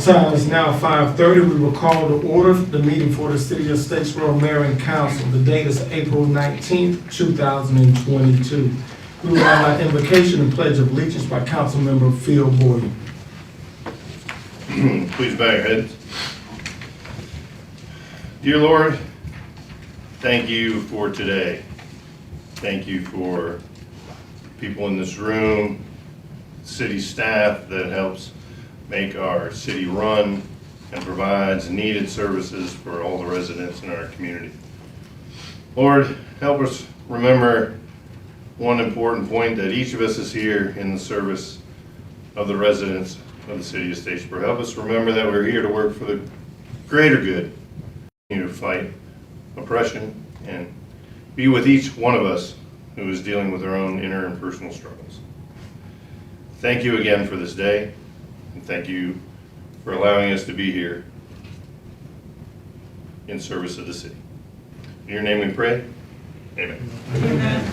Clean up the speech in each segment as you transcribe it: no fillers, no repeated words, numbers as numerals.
time is now 5:30. We will call to order the meeting for the City of Statesboro Mayor and Council. The date is April 19th, 2022. We will have our invocation and pledge of allegiance by Councilmember Boyd. Please bow your heads. Dear Lord, thank you for today. Thank you for people in this room, city staff that helps make our city run and provides needed services for all the residents in our community. Lord, help us remember one important point, that each of us is here in the service of the residents of the city of Statesboro. Help us remember that we're here to work for the greater good, to fight oppression and be with each one of us who is dealing with their own inner and personal struggles. Thank you again for this day, and thank you for allowing us to be here in service of the city. In your name we pray, amen. Amen.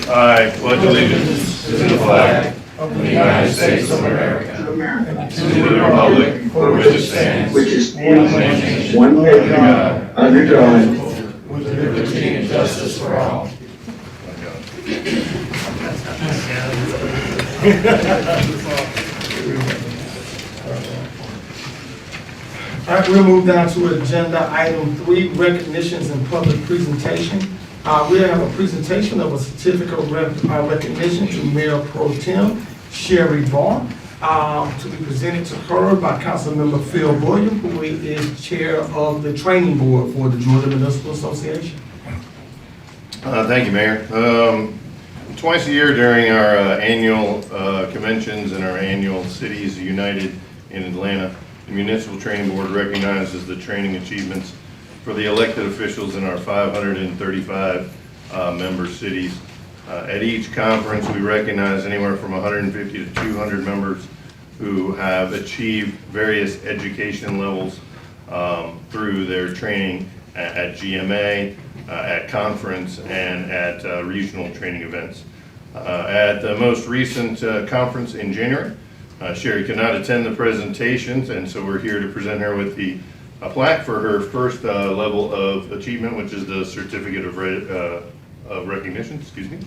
I pledge allegiance to the flag of the United States of America, and to the republic for which it stands, one nation, under God, under God, with liberty and justice for all. All right, we'll move down to agenda item 3, recognitions and public presentation. We have a presentation of a certificate of recognition to Mayor Pro Tem Sherry Vaughn, to be presented to her by Councilmember Boyd, who is chair of the training board for the Georgia Municipal Association. Thank you, Mayor. Twice a year during our annual conventions and our annual Cities United in Atlanta, the Municipal Training Board recognizes the training achievements for the elected officials in our 535 member cities. At each conference, we recognize anywhere from 150 to 200 members who have achieved various education levels through their training at GMA, at conference, and at regional training events. At the most recent conference in January, Sherry could not attend the presentations, and so we're here to present her with a plaque for her first level of achievement, which is the Certificate of Recognition. Excuse me.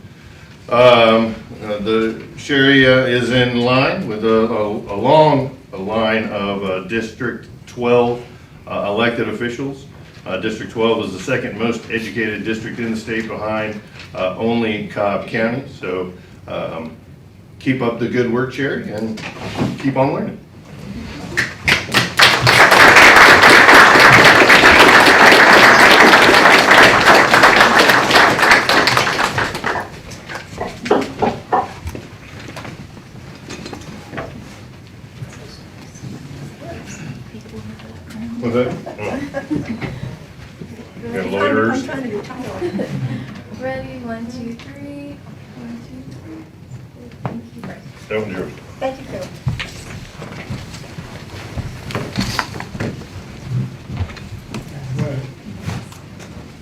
Sherry is in line with a long line of District 12 elected officials. District 12 is the second most educated district in the state, behind only Cobb County. So keep up the good work, Sherry, and keep on learning. What's that? Oh. You got loiterers? Ready? 1, 2, 3. 1, 2, 3. Thank you. That one's yours. Thank you, Phil.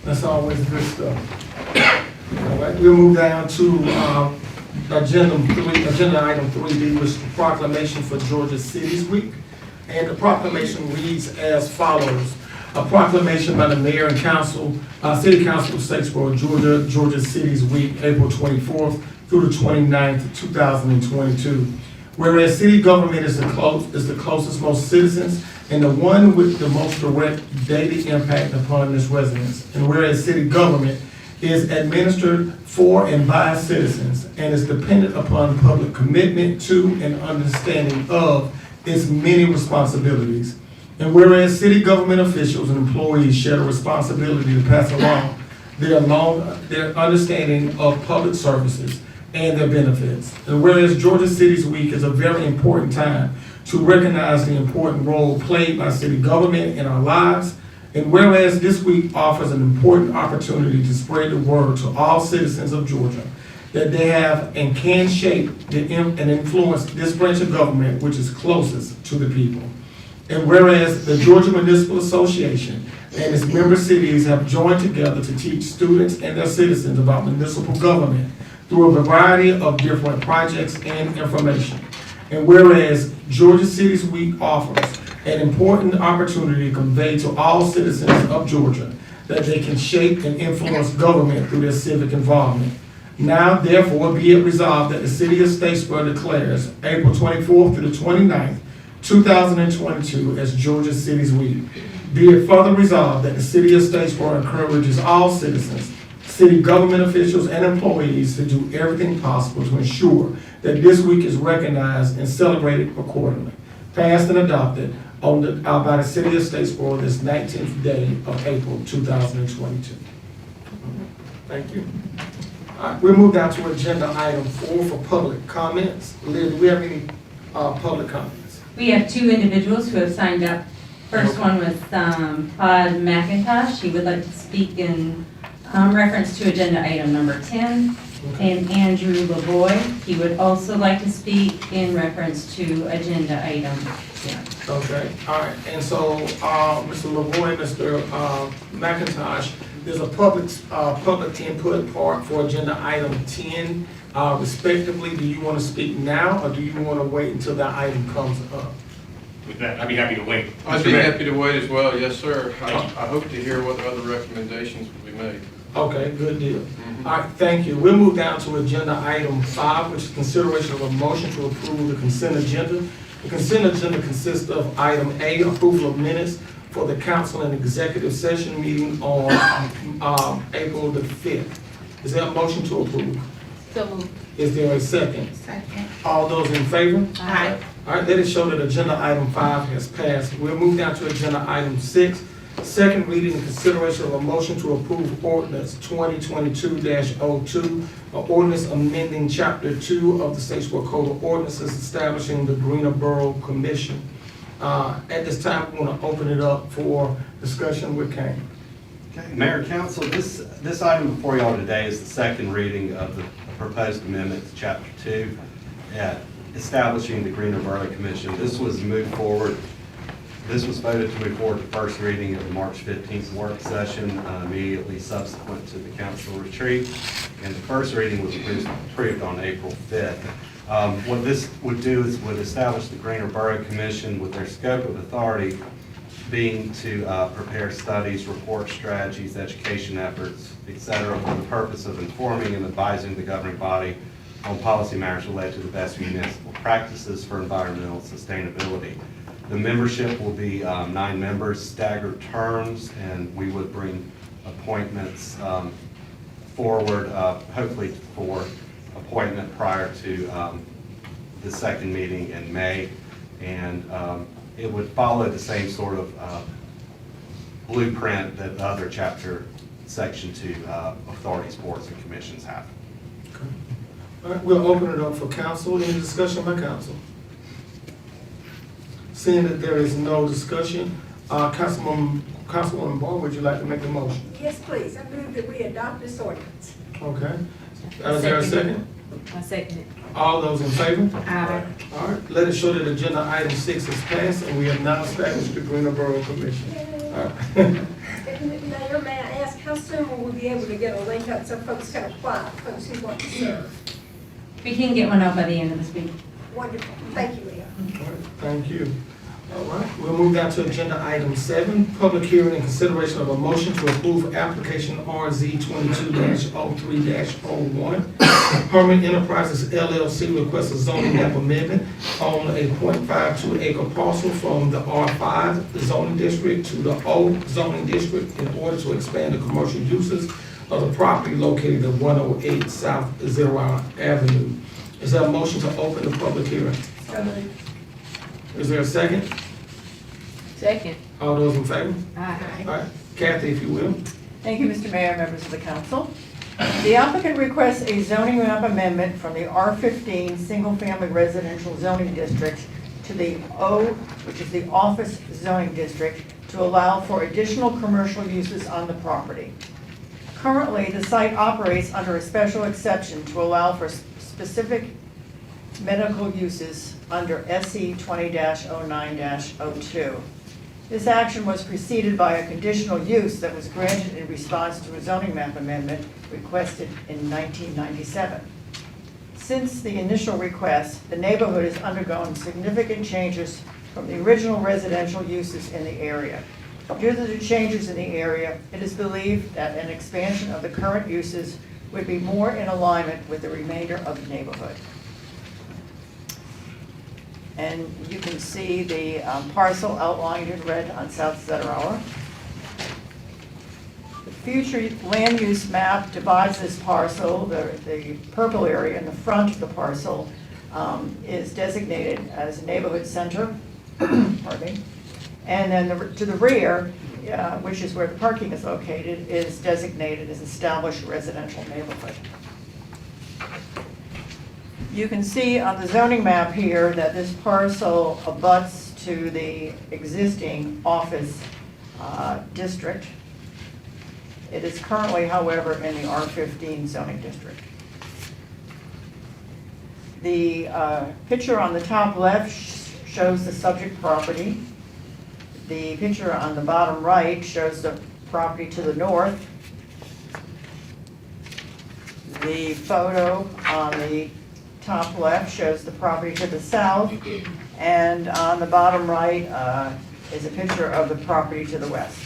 That's always good stuff. All right, we'll move down to agenda item 3D, which is the proclamation for Georgia Cities Week. And the proclamation reads as follows. A proclamation by the Mayor and Council, City Council of Statesboro, Georgia Cities Week, April 24th through the 29th, 2022. Whereas city government is the closest most citizens and the one with the most direct daily impact upon its residents. And whereas city government is administered for and by citizens and is dependent upon public commitment to and understanding of its many responsibilities. And whereas city government officials and employees share the responsibility to pass along their understanding of public services and their benefits. And whereas Georgia Cities Week is a very important time to recognize the important role played by city government in our lives, and whereas this week offers an important opportunity to spread the word to all citizens of Georgia that they have and can shape and influence this branch of government which is closest to the people. And whereas the Georgia Municipal Association and its member cities have joined together to teach students and their citizens about municipal government through a variety of different projects and information. And whereas Georgia Cities Week offers an important opportunity to convey to all citizens of Georgia that they can shape and influence government through their civic involvement. Now therefore be it resolved that the city of Statesboro declares April 24th through the 29th, 2022 as Georgia Cities Week. Be it further resolved that the city of Statesboro encourages all citizens, city government officials, and employees to do everything possible to ensure that this week is recognized and celebrated accordingly. Passed and adopted by the city of Statesboro this 19th day of April 2022. Thank you. All right, we'll move down to agenda item 4 for public comments. Liz, do we have any public comments? We have 2 individuals who have signed up. First one was Todd McIntosh. He would like to speak in reference to agenda item number 10. And Andrew LaVoy, he would also like to speak in reference to agenda item 10. Okay, all right, and so, Mr. LaVoy, Mr. McIntosh, there's a public input part for agenda item 10, respectively. Do you want to speak now, or do you want to wait until that item comes up? With that, I'd be happy to wait. I'd be happy to wait as well, yes, sir. I hope to hear what other recommendations will be made. Okay, good deal. All right, thank you. We'll move down to agenda item 5, which is consideration of a motion to approve the consent agenda. The consent agenda consists of item A, approval of minutes for the council and executive session meeting on April the 5th. Is there a motion to approve? So moved. Is there a second? Second. All those in favor? Aye. All right, let it show that agenda item 5 has passed. We'll move down to agenda item 6, second reading and consideration of a motion to approve ordinance 2022-02, an ordinance amending chapter 2 of the Statesboro Code of Ordinances establishing the Greener Borough Commission. At this time, we want to open it up for discussion with Kane. Okay, Mayor, Council, this item before y'all today is the second reading of the proposed amendment to Chapter 2, establishing the Greener Borough Commission. This was moved forward. This was voted to move forward to first reading of the March 15th work session immediately subsequent to the council retreat, and the first reading was approved on April 5th. What this would do is would establish the Greener Borough Commission with their scope of authority being to prepare studies, report strategies, education efforts, etc., for the purpose of informing and advising the governing body on policy matters related to the best municipal practices for environmental sustainability. The membership will be 9 members, staggered terms, and we would bring appointments forward, hopefully for appointment prior to the second meeting in May. And it would follow the same sort of blueprint that the other chapter section 2 authorities, boards, and commissions have. Okay. All right, we'll open it up for council. Any discussion by council? Seeing that there is no discussion, Councilwoman Barr, would you like to make the motion? Yes, please. I move that we adopt this ordinance. Okay. Is there a second? I second it. All those in favor? Aye. All right, let it show that agenda item 6 is passed, and we have now established the Greener Borough Commission. All right. Mayor, may I ask, how soon will we be able to get a link up so folks can apply, folks who want to serve? We can get one out by the end of this week. Wonderful. Thank you, Leah. All right, thank you. All right, we'll move down to agenda item 7, public hearing and consideration of a motion to approve application RZ 22-03-01. Herman Enterprises LLC requests a zoning map amendment on a .52 acre parcel from the R5 zoning district to the O zoning district in order to expand the commercial uses of the property located at 108 South Zero Avenue. Is there a motion to open the public hearing? So moved. Is there a second? Second. All those in favor? Aye. All right, Kathy, if you will. Thank you, Mr. Mayor, members of the council. The applicant requests a zoning map amendment from the R15 single-family residential zoning district to the O, which is the office zoning district, to allow for additional commercial uses on the property. Currently, the site operates under a special exception to allow for specific medical uses under SC 20-09-02. This action was preceded by a conditional use that was granted in response to a zoning map amendment requested in 1997. Since the initial request, the neighborhood has undergone significant changes from the original residential uses in the area. Due to the changes in the area, it is believed that an expansion of the current uses would be more in alignment with the remainder of the neighborhood. And you can see the parcel outlined in red on South Zetterauer. The future land use map divides this parcel. The purple area in the front of the parcel is designated as neighborhood center. Pardon me. And then to the rear, which is where the parking is located, is designated as established residential neighborhood. You can see on the zoning map here that this parcel abuts to the existing office district. It is currently, however, in the R15 zoning district. The picture on the top left shows the subject property. The picture on the bottom right shows the property to the north. The photo on the top left shows the property to the south, and on the bottom right is a picture of the property to the west.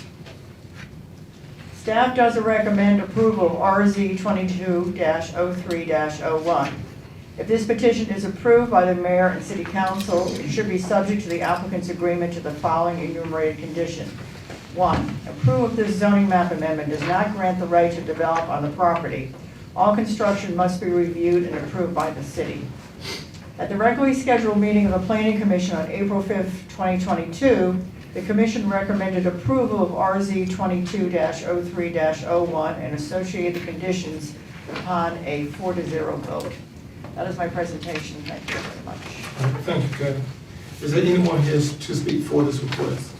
Staff does recommend approval of RZ 22-03-01. If this petition is approved by the mayor and city council, it should be subject to the applicant's agreement to the following enumerated condition. 1, approval of this zoning map amendment does not grant the right to develop on the property. All construction must be reviewed and approved by the city. At the regularly scheduled meeting of the Planning Commission on April 5th, 2022, the commission recommended approval of RZ 22-03-01 and associated conditions upon a 4-0 vote. That is my presentation. Thank you very much. Thank you, Kevin. Is there anyone here to speak for this request?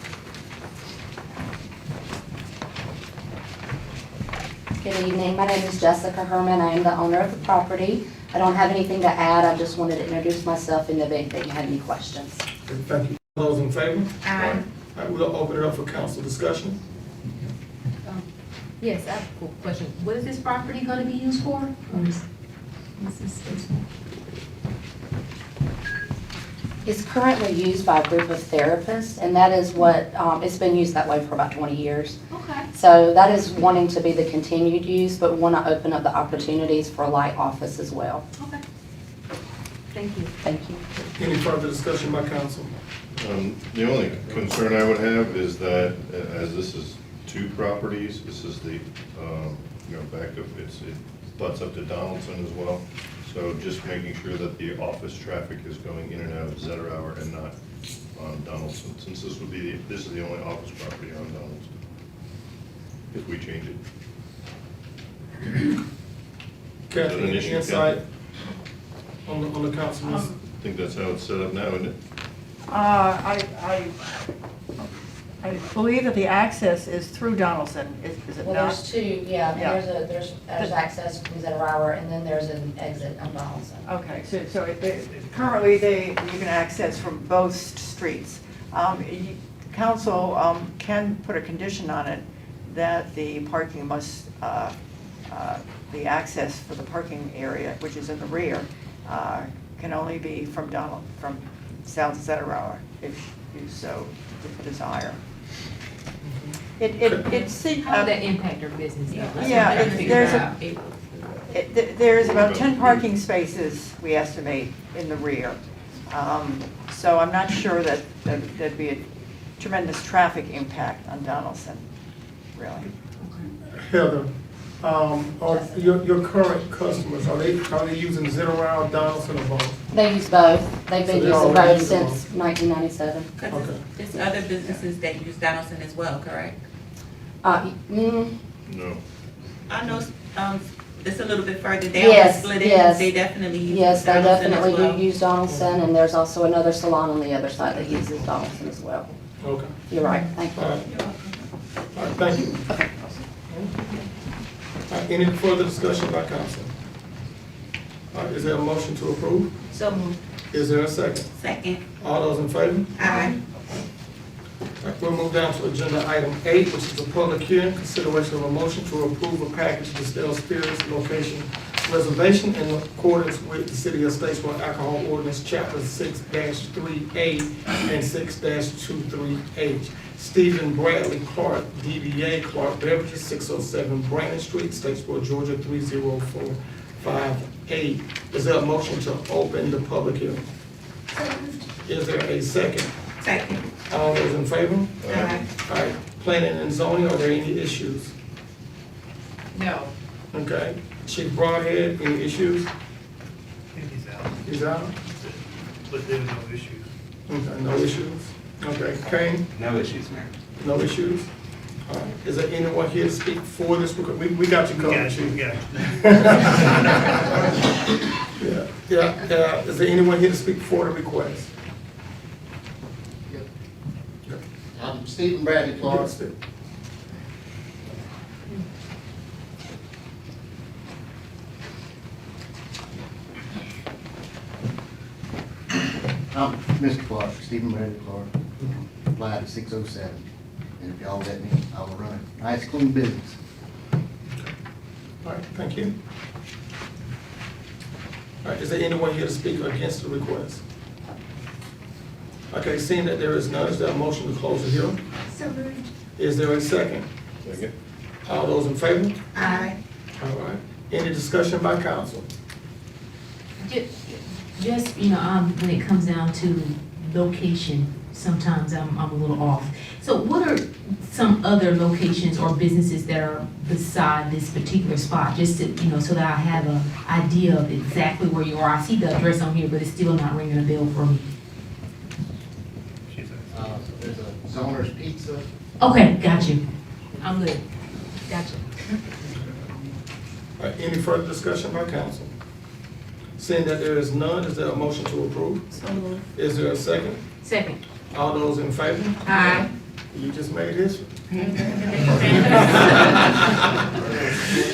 Good evening. My name is Jessica Herman. I am the owner of the property. I don't have anything to add. I just wanted to introduce myself in the event that you had any questions. Okay, thank you. All those in favor? Aye. All right, we'll open it up for council discussion. Yes, I have a quick question. What is this property going to be used for? It's currently used by a group of therapists, and that is what, it's been used that way for about 20 years. Okay. So that is wanting to be the continued use, but we want to open up the opportunities for a light office as well. Okay. Thank you. Thank you. Any further discussion by council? The only concern I would have is that, as this is two properties, this is the, back up, it butts up to Donaldson as well. So just making sure that the office traffic is going in and out of Zetterauer and not on Donaldson, since this is the only office property on Donaldson, if we change it. Kathy, an any issue, insight on the council? I think that's how it's set up now, isn't it? I believe that the access is through Donaldson, is it Well, not? there's two, yeah. Yeah. There's access from Zetterauer, and then there's an exit on Donaldson. Okay, so currently you can access from both streets. Council can put a condition on it that the parking must, the access for the parking area, which is in the rear, can only be from South Zetterauer, if you so desire. It's How would that impact our business? Yeah, there's about 10 parking spaces, we estimate, in the rear. So I'm not sure that there'd be a tremendous traffic impact on Donaldson, really. Heather, are your current customers, are they using Zetterauer, Donaldson, or both? They use both. They've been So they using already both use since both. 1997. Okay. There's other businesses that use Donaldson as well, correct? No. I know, it's a little bit further down, Yes, split yes. in, they definitely use Yes, they Donaldson as definitely well. do use Donaldson, and there's also another salon on the other side that uses Donaldson as well. Okay. You're right, thank you. All right. All right, thank you. All right, any further discussion by council? All right, is there a motion to approve? So moved. Is there a second? Second. All those in favor? Aye. All right, we'll move down to agenda item 8, which is a public hearing, consideration of a motion to approve a package distilled spirits location reservation in accordance with the City of Statesboro Alcohol Ordinance, Chapter 6-3A and 6-23H. Stephen Bradley Clark, DBA Clark Beverages, 607 Brandon Street, Statesboro, Georgia, 30458. Is there a motion to open the public hearing? So moved. Is there a second? Second. All those in favor? Aye. All right, planning and zoning, are there any issues? No. Okay, Chief Broadhead, any issues? He's out, He's out? but there's no issues. Okay, no issues? Okay, Kane, No issues, Mayor. no issues? All right, is there anyone here to speak for this? We got you covered, Chief. Yeah. Yeah, is there anyone here to speak for the request? I'm Stephen Bradley Clark. I'm Mr. Clark, Stephen Bradley Clark, applied at 607. And if y'all let me, I will run a nice clean business. All right, thank you. All right, is there anyone here to speak against the request? Okay, seeing that there is none, is there a motion to close the hearing? So moved. Is there a second? Second. All those in favor? Aye. All right, any discussion by council? Just, when it comes down to location, sometimes I'm a little off. So what are some other locations or businesses that are beside this particular spot? Just to, so that I have an idea of exactly where you are. I see the address on here, but it's still not ringing a bell for me. So there's a Zoner's Pizza. Okay, got you. I'm good. Gotcha. All right, any further discussion by council? Seeing that there is none, is there a motion to approve? So moved. Is there a second? Second. All those in favor? Aye. You just made history.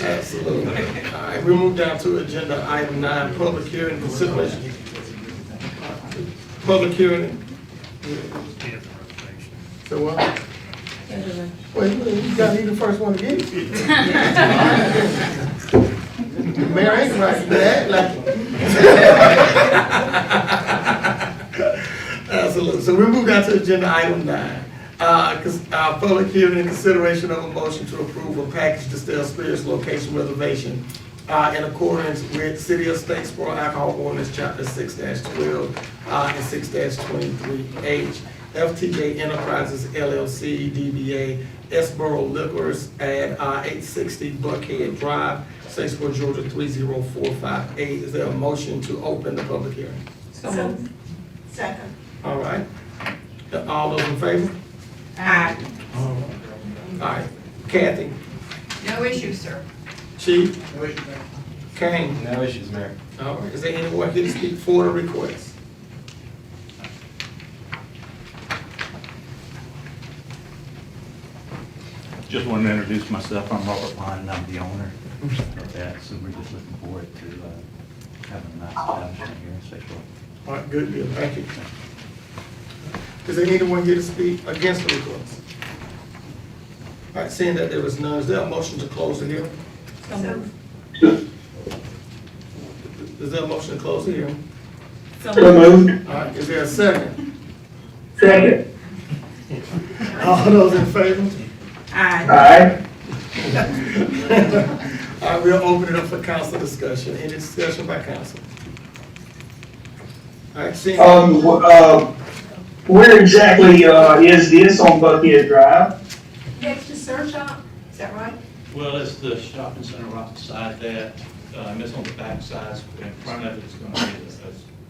Absolutely. All right, we move down to agenda item 9, public hearing consideration. Public hearing. So what? Wait, you gotta be the first one to get it. The mayor ain't right, you act like Absolutely. So we move down to agenda item 9. Public hearing and consideration of a motion to approve a package distilled spirits location reservation in accordance with City of Statesboro Alcohol Ordinance Chapter 6-12 and 6-23H. FTJ Enterprises LLC, DBA Esboro Liquors at 860 Buckhead Drive, Statesboro, Georgia 30458. Is there a motion to open the public hearing? So moved. Second. All right. All those in favor? Aye. All right. Kathy? No issues, sir. Chief? Kane? No issues, Mayor. All right. Is there anyone here to speak for the request? Just wanted to introduce myself. I'm Robert Pine, and I'm the owner of that, so we're just looking forward to having a nice establishment here in Statesboro. All right, good deal. Thank you. Is there anyone here to speak against the request? All right, seeing that there is none, is there a motion to close the hearing? So moved. Is there a motion to close the hearing? So So moved. moved. All right, is there a second? Second. All those in favor? Aye. Aye. All right, we'll open it up for council discussion. Any discussion by council? All right, seeing. Where exactly, is this on Buckhead Drive? Next to Surf Shop, is that right? Well, it's the shopping center right beside that, and it's on the back side. In front of it is going to be a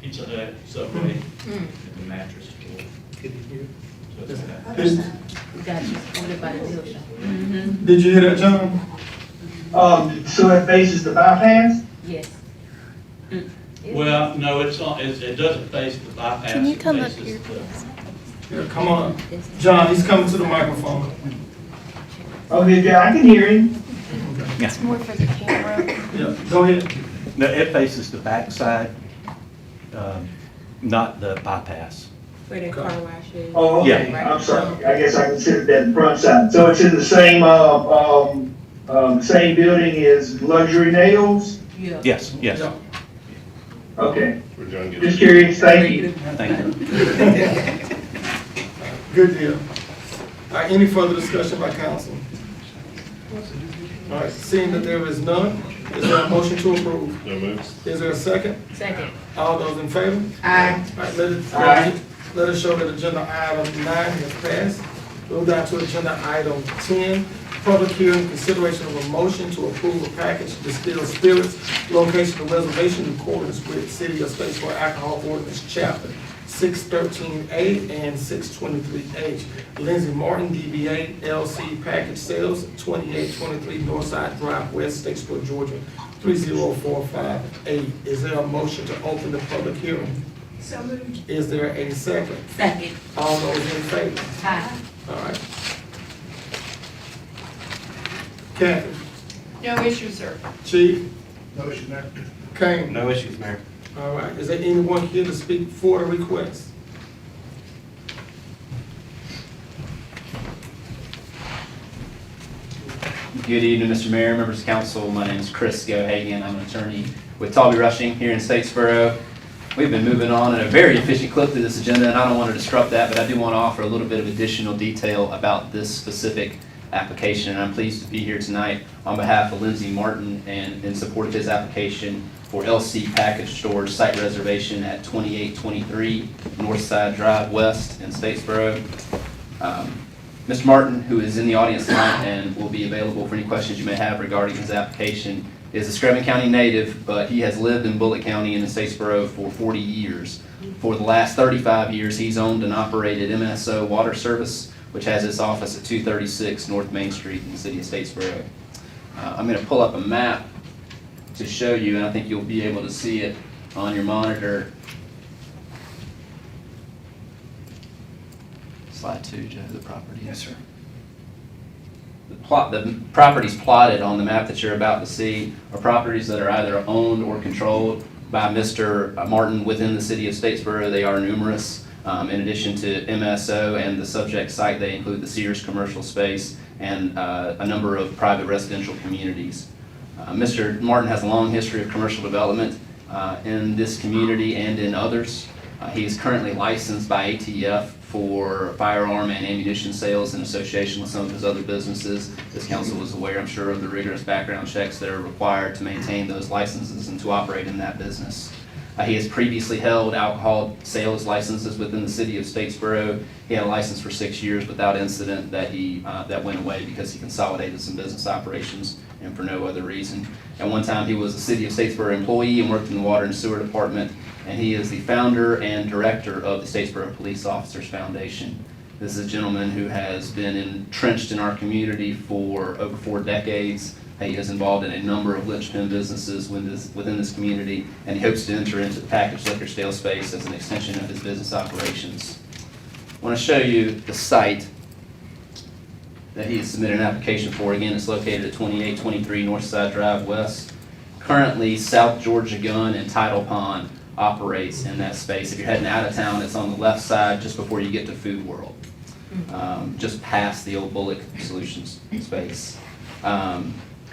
Pizza Hut, Subway, and the mattress store. So it's that. Got you. Over by the deal shop. Did you hear that, John? So it faces the bypass? Yes. Well, no, it's on, it doesn't face the bypass. Can you it come up faces here, the- Yeah, come on. John, he's coming to the microphone. Okay, yeah, I can hear him. It's more for the camera. Yeah, go ahead. No, it faces the backside, not the bypass. Where the car wash is. Oh, okay, Yeah. I'm sorry. I guess I considered that the front side. So it's in the same, same building as Luxury Nails? Yeah. Yes, yes. Yeah. Okay, We're doing good. just curious, thank you. Thank you. Good deal. All right, any further discussion by council? All right, seeing that there is none, is there a motion to approve? So moved. Is there a second? Second. All those in favor? Aye. All right, Aye. let us show that agenda item 9 has passed. Move down to agenda item 10, public hearing, consideration of a motion to approve a package distilled spirits, location of reservation in accordance with City of Statesboro Alcohol Ordinance Chapter 613A and 623H. Lindsay Martin, DBA LC Package Sales, 2823 Northside Drive, West Statesboro, Georgia, 30458. Is there a motion to open the public hearing? So moved. Is there a second? Second. All those in favor? Aye. All right. Kathy? No issue, sir. Chief? No issue, Mayor. Kane? No issues, Mayor. All right, is there anyone here to speak for the request? Good evening, Mr. Mayor, members of council. My name is Chris Gohagan. I'm an attorney with Talby Rushing here in Statesboro. We've been moving on at a very efficient clip through this agenda, and I don't want to disrupt that, but I do want to offer a little bit of additional detail about this specific application. And I'm pleased to be here tonight on behalf of Lindsay Martin and in support of his application for LC Package Stores site reservation at 2823 Northside Drive West in Statesboro. Mr. Martin, who is in the audience tonight and will be available for any questions you may have regarding his application, is a Screven County native, but he has lived in Bullitt County and in Statesboro for 40 years. For the last 35 years, he's owned and operated MSO Water Service, which has its office at 236 North Main Street in the city of Statesboro. I'm going to pull up a map to show you, and I think you'll be able to see it on your monitor. Slide 2, Joe, the property. Yes, sir. The properties plotted on the map that you're about to see are properties that are either owned or controlled by Mr. Martin within the city of Statesboro. They are numerous. In addition to MSO and the subject site, they include the Sears commercial space and a number of private residential communities. Mr. Martin has a long history of commercial development in this community and in others. He is currently licensed by ATF for firearm and ammunition sales in association with some of his other businesses. This council is aware, I'm sure, of the rigorous background checks that are required to maintain those licenses and to operate in that business. He has previously held alcohol sales licenses within the city of Statesboro. He had a license for 6 years without incident that went away because he consolidated some business operations and for no other reason. At one time, he was a city of Statesboro employee and worked in the water and sewer department, and he is the founder and director of the Statesboro Police Officers Foundation. This is a gentleman who has been entrenched in our community for over 4 decades. He is involved in a number of linchpin businesses within this community, and he hopes to enter into the packaged liquor sales space as an extension of his business operations. I want to show you the site that he has submitted an application for. Again, it's located at 2823 Northside Drive West. Currently, South Georgia Gun and Tidal Pond operates in that space. If you're heading out of town, it's on the left side just before you get to Food World, just past the old Bullock Solutions space.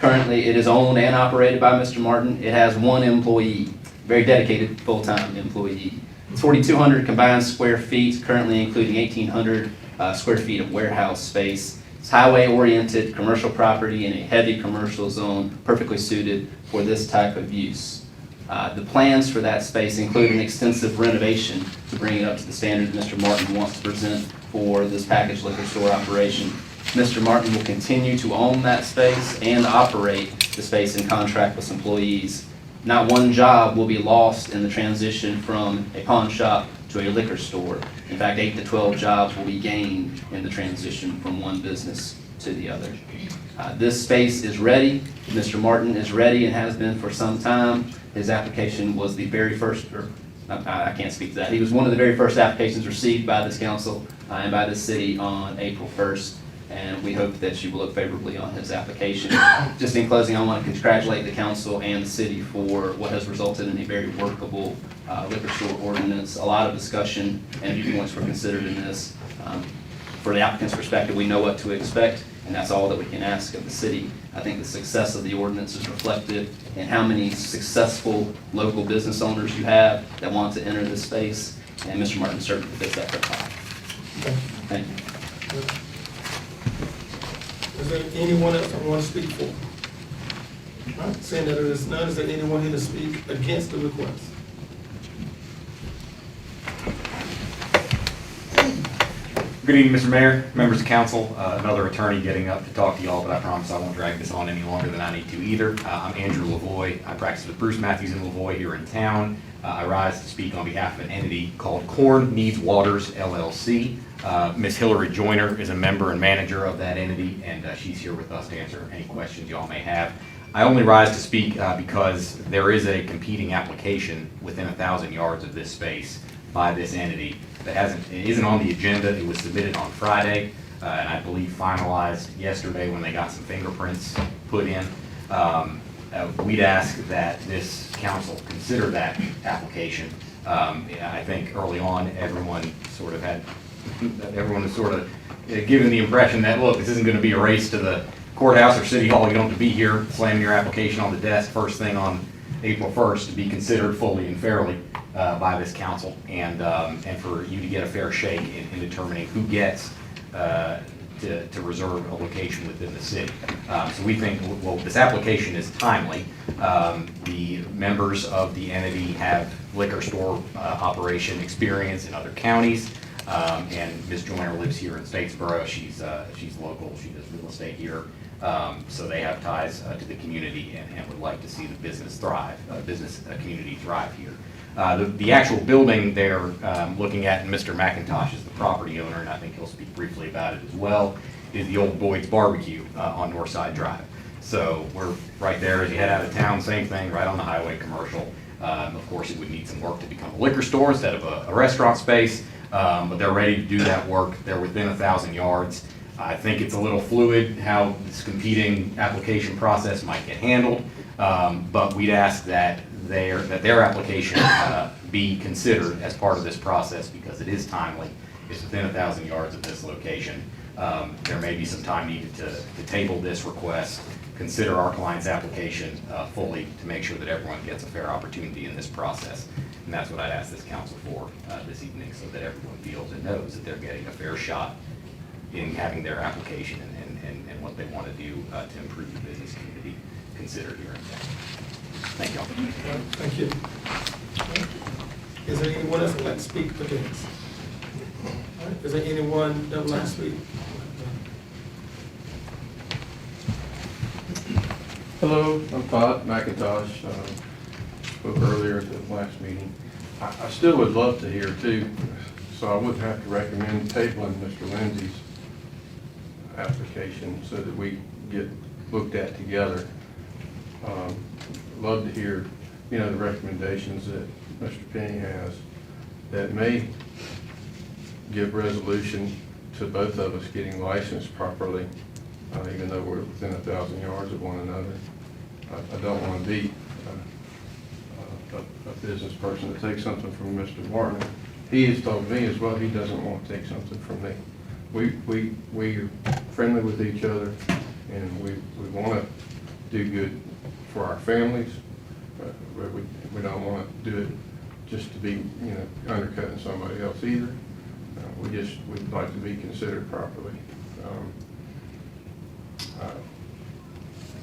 Currently, it is owned and operated by Mr. Martin. It has 1 employee, very dedicated full-time employee. It's 4,200 combined square feet, currently including 1,800 square feet of warehouse space. It's highway-oriented commercial property in a heavy commercial zone, perfectly suited for this type of use. The plans for that space include an extensive renovation to bring it up to the standard that Mr. Martin wants to present for this packaged liquor store operation. Mr. Martin will continue to own that space and operate the space in contract with employees. Not one job will be lost in the transition from a pawn shop to a liquor store. In fact, 8 to 12 jobs will be gained in the transition from one business to the other. This space is ready. Mr. Martin is ready and has been for some time. His application was the very first, or I can't speak to that. He was one of the very first applications received by this council and by the city on April 1st. And we hope that you will look favorably on his application. Just in closing, I want to congratulate the council and the city for what has resulted in a very workable liquor store ordinance. A lot of discussion and viewpoints were considered in this. For the applicant's perspective, we know what to expect and that's all that we can ask of the city. I think the success of the ordinance is reflected in how many successful local business owners you have that want to enter this space, and Mr. Martin certainly fits that profile. Thank you. Is there anyone else that want to speak for? All right, seeing that there is none, is there anyone here to speak against the request? Good evening, Mr. Mayor, members of council. Another attorney getting up to talk to y'all, but I promise I won't drag this on any longer than I need to either. I'm Andrew Lavoie. I practice with Bruce Matthews and Lavoie here in town. I rise to speak on behalf of an entity called Corn Needs Waters LLC. Ms. Hillary Joyner is a member and manager of that entity, and she's here with us to answer any questions y'all may have. I only rise to speak because there is a competing application within 1,000 yards of this space by this entity that isn't on the agenda. It was submitted on Friday, and I believe finalized yesterday when they got some fingerprints put in. We'd ask that this council consider that application. I think early on, everyone was sort of given the impression that, look, this isn't going to be a race to the courthouse or city hall. You don't have to be here slamming your application on the desk first thing on April 1st to be considered fully and fairly by this council, and for you to get a fair shake in determining who gets to reserve a location within the city. So we think, well, this application is timely. The members of the entity have liquor store operation experience in other counties, and Ms. Joyner lives here in Statesboro. She's local. She does real estate here. So they have ties to the community and would like to see the business thrive, community thrive here. The actual building they're looking at, and Mr. McIntosh is the property owner, and I think he'll speak briefly about it as well, is the old Boyd's Barbecue on Northside Drive. So we're right there as you head out of town, same thing, right on the highway, commercial. Of course, it would need some work to become a liquor store instead of a restaurant space, but they're ready to do that work. They're within 1,000 yards. I think it's a little fluid how this competing application process might get handled, but we'd ask that their application be considered as part of this process because it is timely. It's within 1,000 yards of this location. There may be some time needed to table this request, consider our client's application fully to make sure that everyone gets a fair opportunity in this process. And that's what I'd ask this council for this evening, so that everyone feels and knows that they're getting a fair shot in having their application and what they want to do to improve the business community considered here in town. Thank you all. Thank you. Is there anyone else that would like to speak against? All right. Is there anyone that would like to speak? Hello, I'm Todd McIntosh. Spoke earlier at the last meeting. I still would love to hear too, so I would have to recommend tabling Mr. Lindsay's application so that we get looked at together. Love to hear, the recommendations that Mr. Penny has that may give resolution to both of us getting licensed properly, even though we're within 1,000 yards of one another. I don't want to be a business person to take something from Mr. Martin. He has told me as well he doesn't want to take something from me. We're friendly with each other, and we want to do good for our families. But we don't want to do it just to be, undercutting somebody else either. We'd like to be considered properly.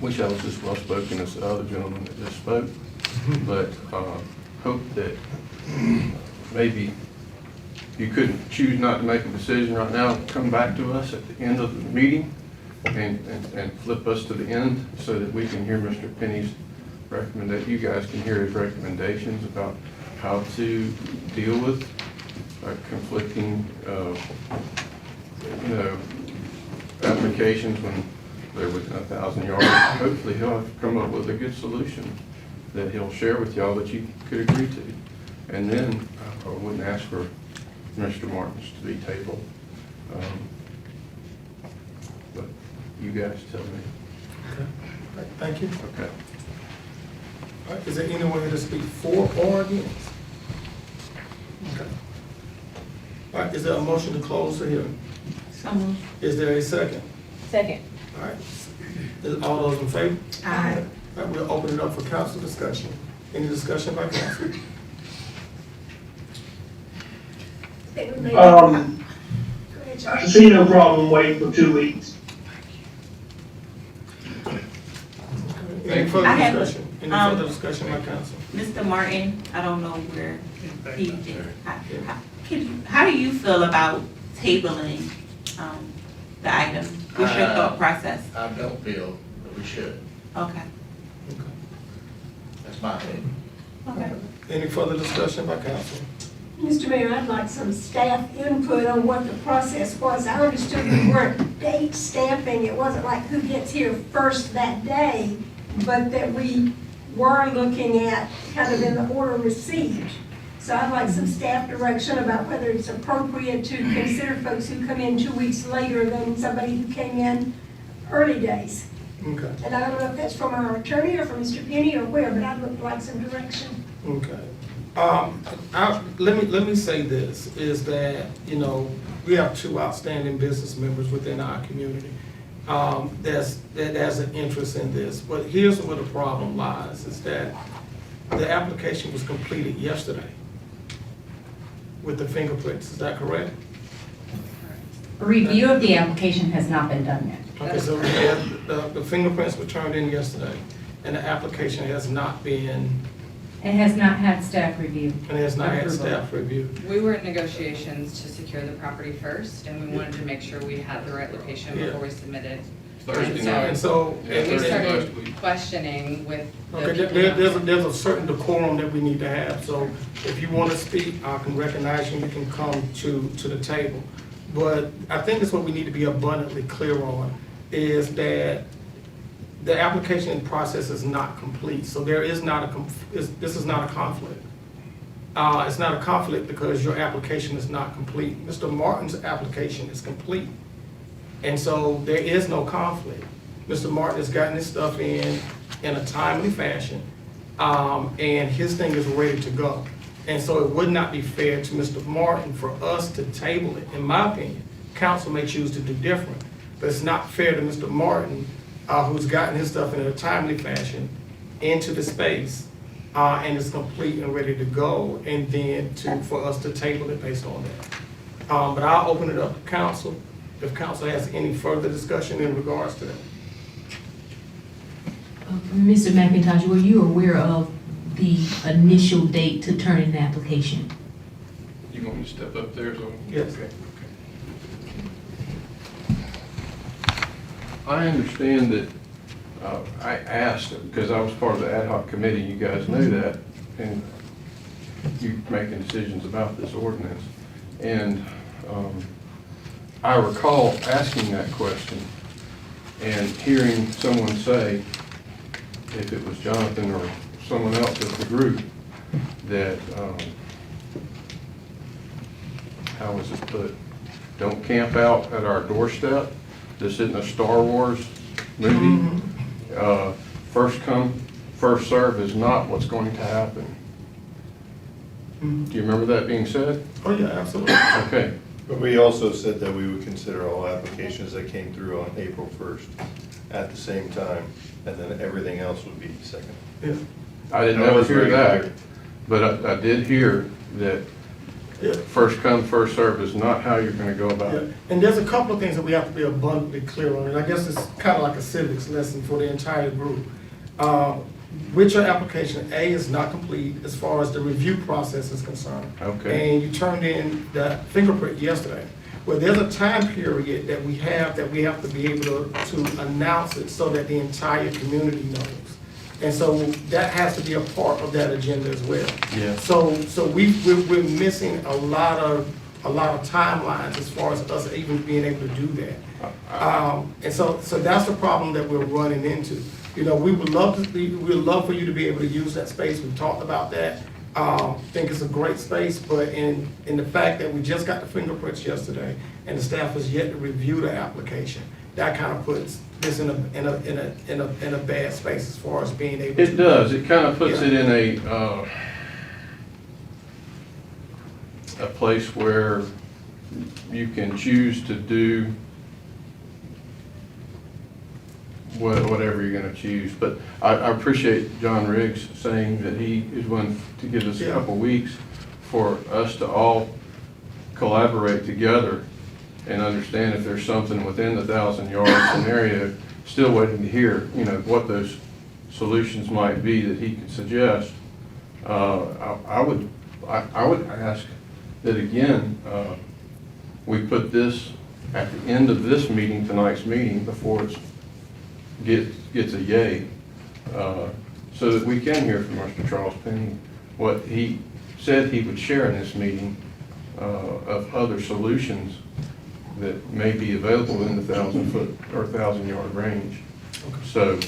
Wish I was as well spoken as the other gentleman that just spoke, but hope that maybe you could choose not to make a decision right now, come back to us at the end of the meeting and flip us to the end so that we can hear Mr. Penny's recommendation. You guys can hear his recommendations about how to deal with conflicting, applications when they're within 1,000 yards. Hopefully he'll have come up with a good solution that he'll share with y'all that you could agree to. And then I wouldn't ask for Mr. Martin's to be tabled. But you guys tell me. Okay. All right, thank you. Okay. All right, is there anyone here to speak for or against? Okay. All right, is there a motion to close the hearing? So moved. Is there a second? Second. All right. All those in favor? Aye. All right, we'll open it up for council discussion. Any discussion by council? I see no problem waiting for 2 weeks. Any further I have a- discussion? Any further discussion by council? Mr. Martin, I don't know where he is. How do you feel about tabling, the item? What's your thought process? I don't feel that we should. Okay, That's my opinion. okay. Any further discussion by council? Mr. Mayor, I'd like some staff input on what the process was. I understood we weren't date stamping. It wasn't like who gets here first that day, but that we were looking at kind of in the order received. So I'd like some staff direction about whether it's appropriate to consider folks who come in 2 weeks later than somebody who came in early days. Okay. And I don't know if that's from our attorney or from Mr. Penny or where, but I'd like some direction. Okay. Let me say this, is that, you know, we have two outstanding business members within our community. That has an interest in this, but here's where the problem lies, is that the application was completed yesterday with the fingerprints, is that correct? A review of the application has not been done yet. Okay, so the fingerprints were turned in yesterday, and the application has not been, It has not had staff review. and has not had staff review. We were in negotiations to secure the property first, and we wanted to make sure we had the right location Yeah. before we submitted. Thursday So- night. And so, Yeah, We Thursday last started week. questioning with the okay, people. there's a certain decorum that we need to have, so if you want to speak, I can recognize you, you can come to the table. But I think that's what we need to be abundantly clear on, is that the application process is not complete, so there is not this is not a conflict. It's not a conflict because your application is not complete. Mr. Martin's application is complete. And so there is no conflict. Mr. Martin has gotten his stuff in a timely fashion, and his thing is ready to go. And so it would not be fair to Mr. Martin for us to table it, in my opinion. Council may choose to do different, but it's not fair to Mr. Martin, who's gotten his stuff in a timely fashion into the space, and is complete and ready to go, and then for us to table it based on that. But I'll open it up to council, if council has any further discussion in regards to that. Mr. McIntosh, were you aware of the initial date to turn in the application? You want me to step up there? So? Yes. Okay. I understand that, I asked, because I was part of the ad hoc committee, you guys knew that, and you making decisions about this ordinance. And I recall asking that question and hearing someone say, if it was Jonathan or someone else of the group, that, how was it put? Don't camp out at our doorstep. This isn't a Star Wars movie. First come, first serve is not what's going to happen. Do you remember that being said? Oh, yeah, absolutely. Okay. But we also said that we would consider all applications that came through on April 1st at the same time, and then everything else would be second. Yeah. I didn't That ever was hear very that, clear. but I did hear that Yeah. first come, first serve is not how you're gonna go about Yeah, it. and there's a couple of things that we have to be abundantly clear on, and I guess it's kind of like a civics lesson for the entire group. With your application, A is not complete as far as the review process is concerned. Okay. And you turned in the fingerprint yesterday. Well, there's a time period that we have to be able to announce it so that the entire community knows. And so that has to be a part of that agenda as well. Yeah. So we're missing a lot of timelines as far as us even being able to do that. And so that's the problem that we're running into. You know, we'd love for you to be able to use that space. We've talked about that. Think it's a great space, but in the fact that we just got the fingerprints yesterday and the staff has yet to review the application, that kind of puts this in a bad space as far as being able to. It does, it kind of puts Yeah. it in a place where you can choose to do whatever you're gonna choose. But I appreciate John Riggs saying that he is willing to give us a couple weeks for us to all collaborate together and understand if there's something within the 1,000-yard scenario, still waiting to hear, what those solutions might be that he could suggest. I would ask that again, we put this at the end of this meeting, tonight's meeting, before it gets a yay, so that we can hear from Mr. Charles Penny what he said he would share in this meeting of other solutions that may be available in the 1,000-foot or 1,000-yard range. So,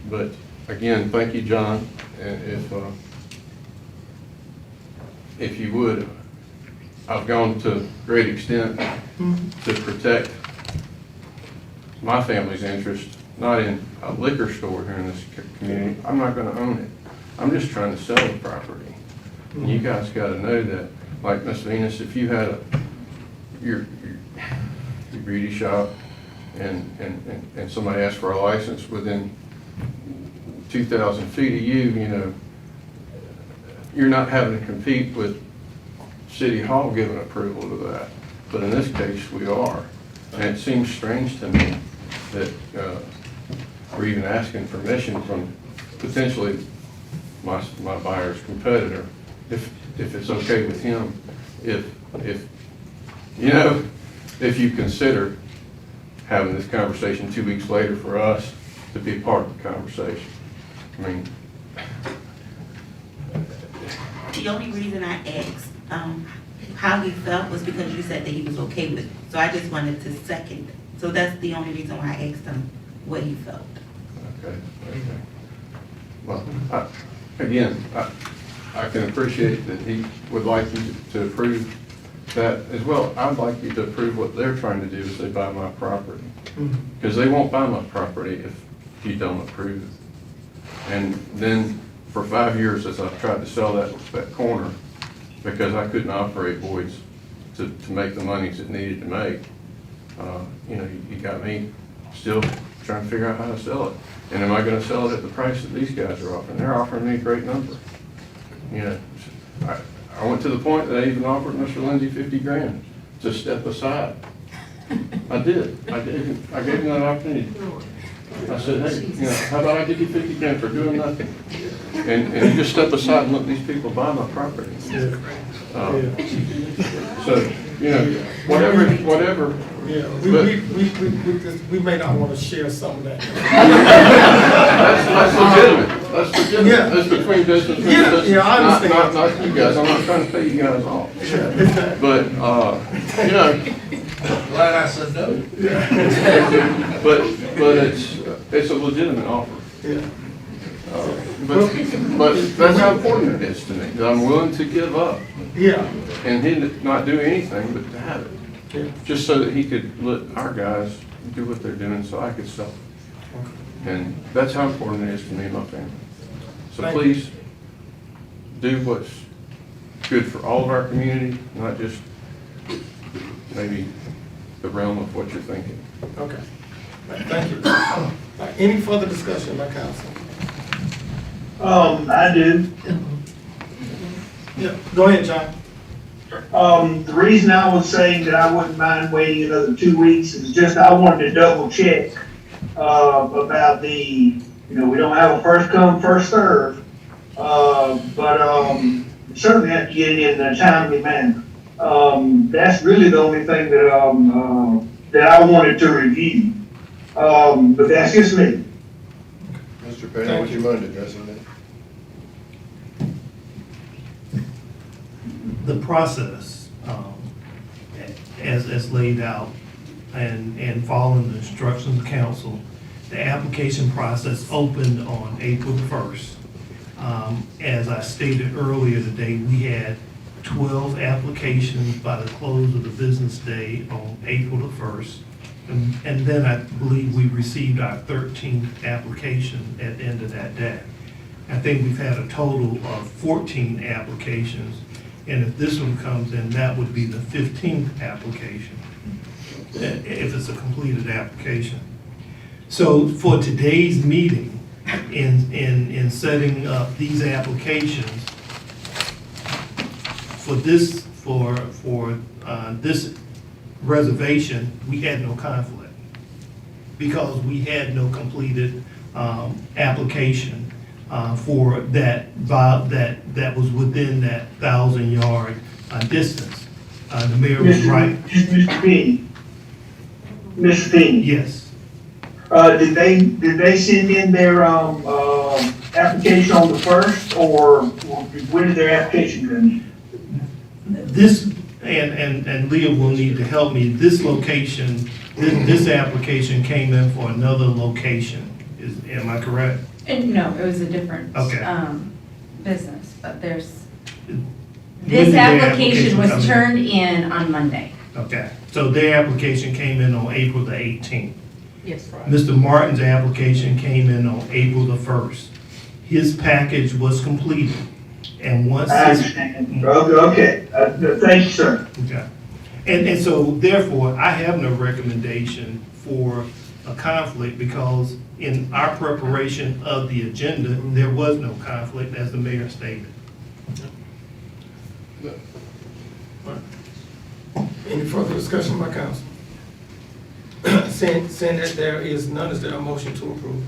but again, thank you, John, and if you would, I've gone to great extent to protect my family's interest, not in a liquor store here in this community. I'm not gonna own it. I'm just trying to sell the property. And you guys gotta know that, like Miss Venus, if you had your beauty shop and somebody asked for a license within 2,000 feet of you, you're not having to compete with City Hall giving approval to that. But in this case, we are. And it seems strange to me that we're even asking permission from potentially my buyer's competitor, if it's okay with him, if you consider having this conversation 2 weeks later for us to be part of the conversation. I mean, The only reason I asked how he felt was because you said that he was okay with it. So I just wanted to second it. So that's the only reason why I asked him what he felt. okay. Well, I can appreciate that he would like you to approve that as well. I'd like you to approve what they're trying to do as they buy my property. Because they won't buy my property if you don't approve it. And then for 5 years, as I've tried to sell that corner, because I couldn't operate Boyd's to make the monies it needed to make, you got me still trying to figure out how to sell it. And am I gonna sell it at the price that these guys are offering? They're offering me a great number. I went to the point that I even offered Mr. Lindsay 50 grand to step aside. I did. I gave him that opportunity. I said, hey, how about I give you 50 grand for doing nothing? And you just step aside and let these people buy my property. So, whatever. Yeah, we may not want to share some of that. That's legitimate. That's legitimate. Yeah. That's between business and business. Yeah, I understand. Not you guys. I'm not trying to pay you guys off. But, Glad I said no. but it's a legitimate offer. Yeah. But that's how important it is to me, that I'm willing to give up. Yeah. And him not do anything but to have it. Yeah. Just so that he could let our guys do what they're doing so I could sell it. And that's how important it is to me and my family. So Thank please do what's good for all of our community, not just maybe the realm of what you're thinking. Okay. Thank you. Any further discussion by council? I do. Yeah, go ahead, John. The reason I was saying that I wouldn't mind waiting another 2 weeks is just I wanted to double check, about the, we don't have a first come, first serve, but certainly have to get it in a timely manner. That's really the only thing that, that I wanted to review. But that's just me. Mr. Penny, would you mind addressing that? The process, as laid out and following the instructions of council, the application process opened on April the 1st. As I stated earlier today, we had 12 applications by the close of the business day on April the 1st. And then I believe we received our 13th application at the end of that day. I think we've had a total of 14 applications. And if this one comes in, that would be the 15th application, if it's a completed application. So for today's meeting, in setting up these applications, for this reservation, we had no conflict because we had no completed application for that was within that 1,000-yard distance. The mayor was right. Mr. Penny. Mr. Penny. Yes. Did they send in their, application on the first, or when did their application come in? This, and Leah will need to help me, this location, this application came in for another location. Am I correct? No, it was a different, Okay. business, but there's, When this did their application come was in? turned in on Monday. Okay, so their application came in on April the 18th. Yes. Mr. Martin's application came in on April the 1st. His package was completed, and once. I understand. Okay, thank you, sir. Okay. And so therefore, I have no recommendation for a conflict because in our preparation of the agenda, there was no conflict, as the mayor stated. Any further discussion by council? Seeing that there is none, is there a motion to approve?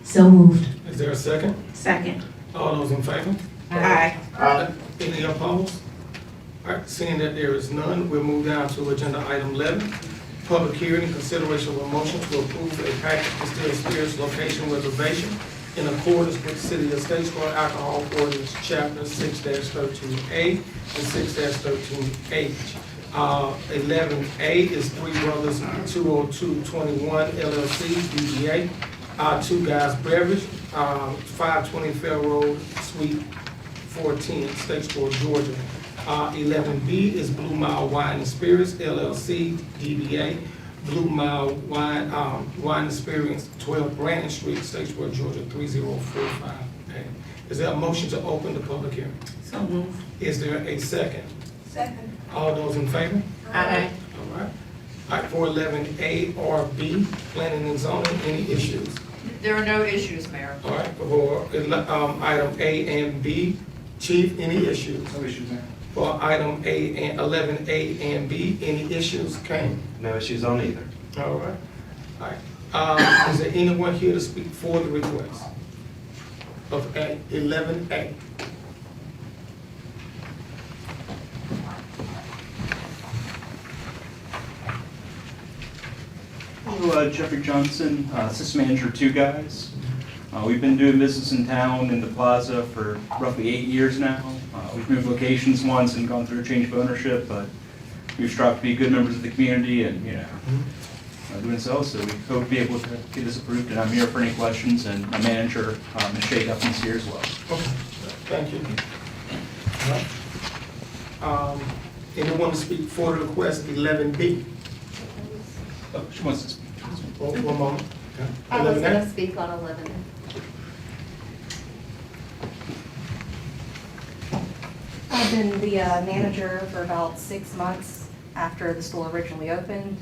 So moved. Is there a second? Second. All those in favor? Aye. Any opposed? All right, seeing that there is none, we'll move down to agenda item 11. Public hearing and consideration of a motion to approve a package distilled spirits location reservation in accordance with City of Statesboro Alcohol Ordinance Chapter 6-13A and 6-13H. 11A is Three Brothers 20221 LLC, DBA. Two Guys Beverage, 520 Fair Road, Suite 410, Statesboro, Georgia. 11B is Blue Mile Wine and Spirits, LLC, DBA. Blue Mile Wine and Spirits, 12 Brandon Street, Statesboro, Georgia, 3045. Okay. Is there a motion to open the public hearing? So moved. Is there a second? Second. All those in favor? Aye. All right. All right, for 11A or B, planning and zoning, any issues? There are no issues, Mayor. All right, for item A and B, Chief, any issues? No issues, Mayor. For item A and 11A and B, any issues came? No issues on either. All right. All right. Is there anyone here to speak for the request of 11A? Hello, Jeffrey Johnson, Assistant Manager, Two Guys. We've been doing business in town in the plaza for roughly 8 years now. We've moved locations once and gone through a change of ownership, but we've strived to be good members of the community and, doing so we hope to be able to get this approved, and I'm here for any questions, and my manager, Ms. Shay Duffy's here as well. Okay, thank you. All right. Anyone to speak for the request 11B? Oh, she wants to speak. One moment. Okay. I was 11A? gonna speak on 11. I've been the manager for about 6 months after the store originally opened.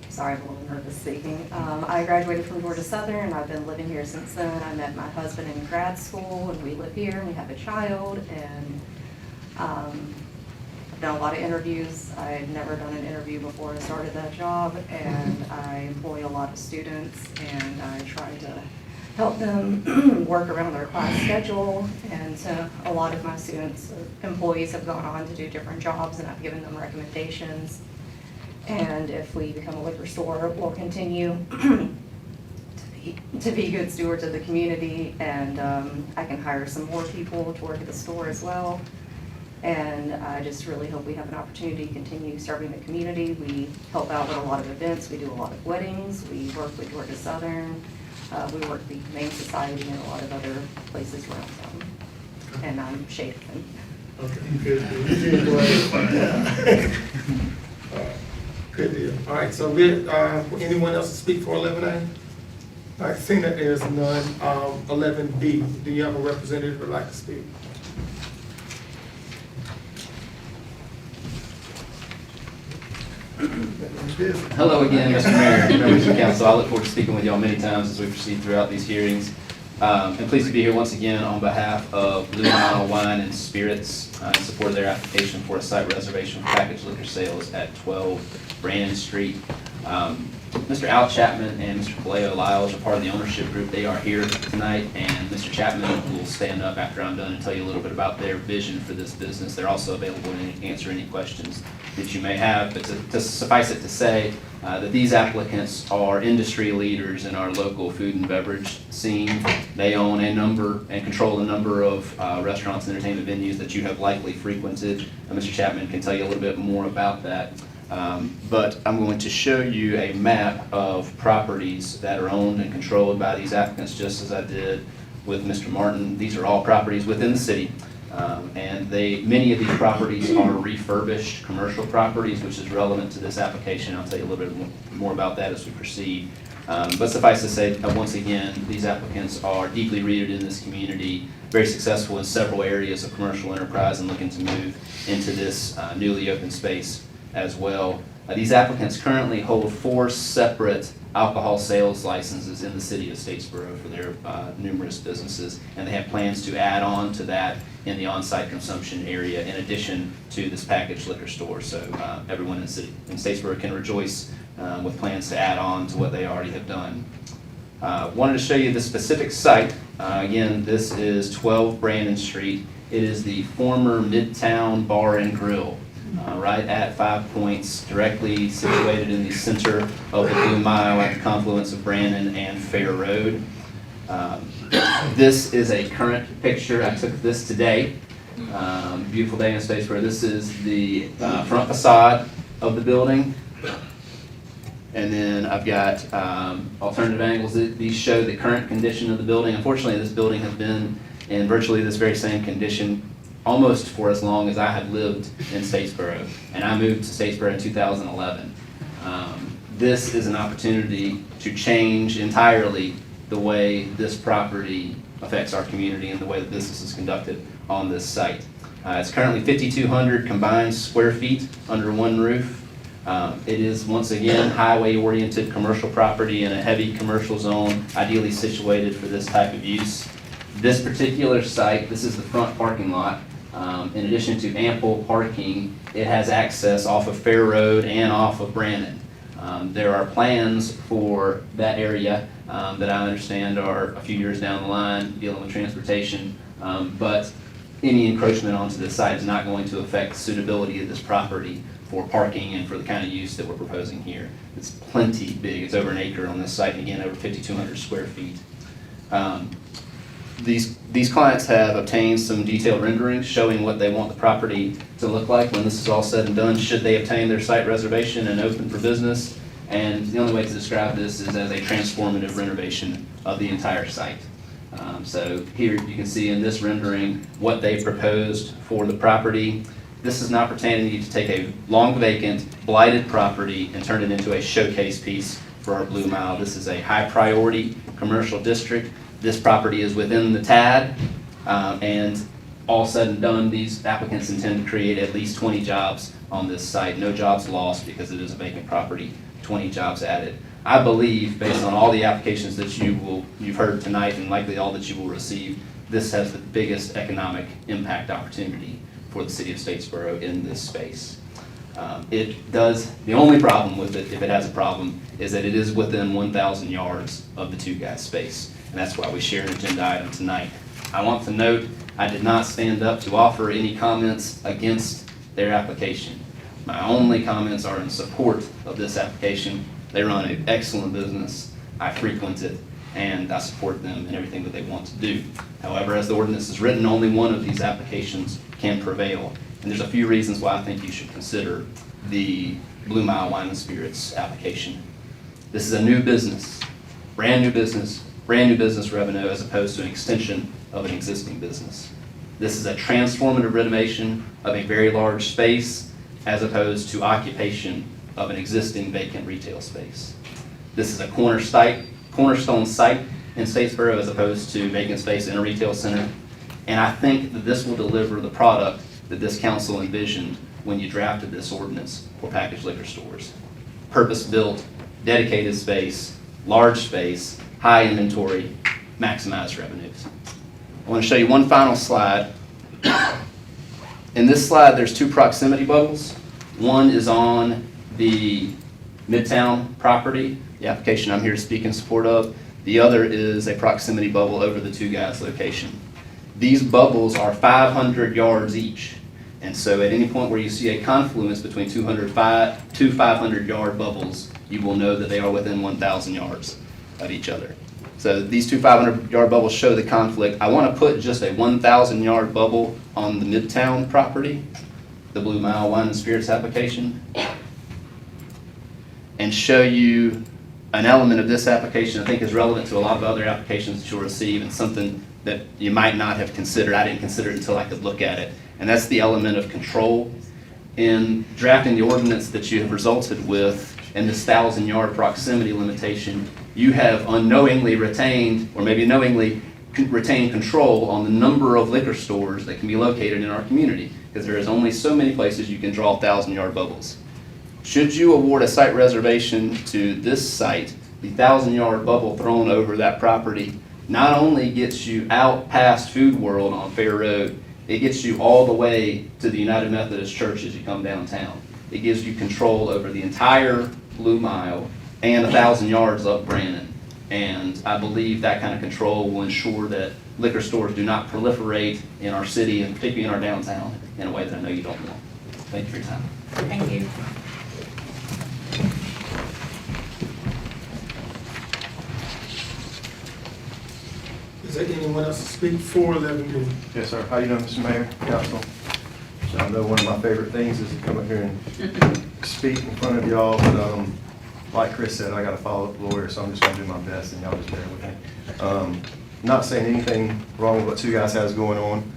Sorry, I'm a little nervous speaking. I graduated from Georgia Southern. I've been living here since then. I met my husband in grad school, and we live here, and we have a child, and I've done a lot of interviews. I had never done an interview before I started that job, and I employ a lot of students, and I try to help them work around their class schedule. And so a lot of my students, employees, have gone on to do different jobs, and I've given them recommendations. And if we become a liquor store, we'll continue to be good stewards of the community, and I can hire some more people to work at the store as well. And I just really hope we have an opportunity to continue serving the community. We help out with a lot of events. We do a lot of weddings. We work with Georgia Southern. We work with the Humane Society and a lot of other places around town. And I'm Shay Duffy. Okay, good deal. You did great. Good deal. All right, so anyone else to speak for 11A? All right, seeing that there's none, 11B, do you have a representative who would like to speak? Hello again, Mr. Mayor, members of the council. I look forward to speaking with y'all many times as we proceed throughout these hearings. And pleased to be here once again on behalf of Blue Nile Wine and Spirits in support of their application for a site reservation for packaged liquor sales at 12 Brandon Street. Mr. Al Chapman and Mr. Kaleo Lyles are part of the ownership group. They are here tonight, and Mr. Chapman will stand up after I'm done and tell you a little bit about their vision for this business. They're also available to answer any questions that you may have, but to suffice it to say that these applicants are industry leaders in our local food and beverage scene. They own a number and control a number of restaurants and entertainment venues that you have likely frequented. Mr. Chapman can tell you a little bit more about that. But I'm going to show you a map of properties that are owned and controlled by these applicants, just as I did with Mr. Martin. These are all properties within the city. And many of these properties are refurbished commercial properties, which is relevant to this application. I'll tell you a little bit more about that as we proceed. But suffice to say, once again, these applicants are deeply rooted in this community, very successful in several areas of commercial enterprise and looking to move into this newly open space as well. These applicants currently hold 4 separate alcohol sales licenses in the city of Statesboro for their numerous businesses, and they have plans to add on to that in the on-site consumption area in addition to this packaged liquor store. So everyone in Statesboro can rejoice with plans to add on to what they already have done. Wanted to show you the specific site. Again, this is 12 Brandon Street. It is the former Midtown Bar and Grill. Right at 5 Points, directly situated in the center of the Blue Mile at the confluence of Brandon and Fair Road. This is a current picture. I took this today. Beautiful day in Statesboro. This is the front facade of the building. And then I've got alternative angles. These show the current condition of the building. Unfortunately, this building has been in virtually this very same condition almost for as long as I have lived in Statesboro, and I moved to Statesboro in 2011. This is an opportunity to change entirely the way this property affects our community and the way that business is conducted on this site. It's currently 5,200 combined square feet under one roof. It is, once again, highway-oriented commercial property in a heavy commercial zone, ideally situated for this type of use. This particular site, this is the front parking lot. In addition to ample parking, it has access off of Fair Road and off of Brandon. There are plans for that area that I understand are a few years down the line dealing with transportation, but any encroachment onto this site is not going to affect the suitability of this property for parking and for the kind of use that we're proposing here. It's plenty big. It's over an acre on this site, and again, over 5,200 square feet. These clients have obtained some detailed renderings showing what they want the property to look like when this is all said and done, should they obtain their site reservation and open for business. And the only way to describe this is as a transformative renovation of the entire site. So here you can see in this rendering what they proposed for the property. This is an opportunity to take a long vacant, blighted property and turn it into a showcase piece for our Blue Mile. This is a high priority commercial district. This property is within the TAD, and all said and done, these applicants intend to create at least 20 jobs on this site. No jobs lost because it is a vacant property, 20 jobs added. I believe, based on all the applications that you've heard tonight and likely all that you will receive, this has the biggest economic impact opportunity for the city of Statesboro in this space. The only problem with it, if it has a problem, is that it is within 1,000 yards of the two guys' space. And that's why we share an agenda item tonight. I want to note, I did not stand up to offer any comments against their application. My only comments are in support of this application. They run an excellent business. I frequent it, and I support them in everything that they want to do. However, as the ordinance is written, only one of these applications can prevail. And there's a few reasons why I think you should consider the Blue Mile Wine and Spirits application. This is a new business, brand new business revenue as opposed to an extension of an existing business. This is a transformative renovation of a very large space as opposed to occupation of an existing vacant retail space. This is a cornerstone site in Statesboro as opposed to vacant space in a retail center. And I think that this will deliver the product that this council envisioned when you drafted this ordinance for packaged liquor stores. Purpose-built, dedicated space, large space, high inventory, maximize revenues. I want to show you one final slide. In this slide, there's two proximity bubbles. One is on the Midtown property, the application I'm here to speak in support of. The other is a proximity bubble over the Two Guys location. These bubbles are 500 yards each. And so at any point where you see a confluence between two 500-yard bubbles, you will know that they are within 1,000 yards of each other. So these two 500-yard bubbles show the conflict. I want to put just a 1,000-yard bubble on the Midtown property, the Blue Mile Wine and Spirits application, and show you an element of this application I think is relevant to a lot of other applications that you'll receive, and something that you might not have considered. I didn't consider it until I could look at it. And that's the element of control. In drafting the ordinance that you have resulted with and this 1,000-yard proximity limitation, you have unknowingly retained, or maybe knowingly retained control on the number of liquor stores that can be located in our community, because there is only so many places you can draw 1,000-yard bubbles. Should you award a site reservation to this site, the 1,000-yard bubble thrown over that property not only gets you out past Food World on Fair Road, it gets you all the way to the United Methodist Church as you come downtown. It gives you control over the entire Blue Mile and 1,000 yards up Brannan. And I believe that kind of control will ensure that liquor stores do not proliferate in our city, and particularly in our downtown, in a way that I know you don't want. Thank you for your time. Thank you. Is there anyone else to speak for 11B? Yes, sir. How you doing, Mr. Mayor, Council? So I know one of my favorite things is to come up here and speak in front of y'all, but like Chris said, I got to follow up the lawyer, so I'm just going to do my best, and y'all just bear with me. Not saying anything wrong with what Two Guys has going on.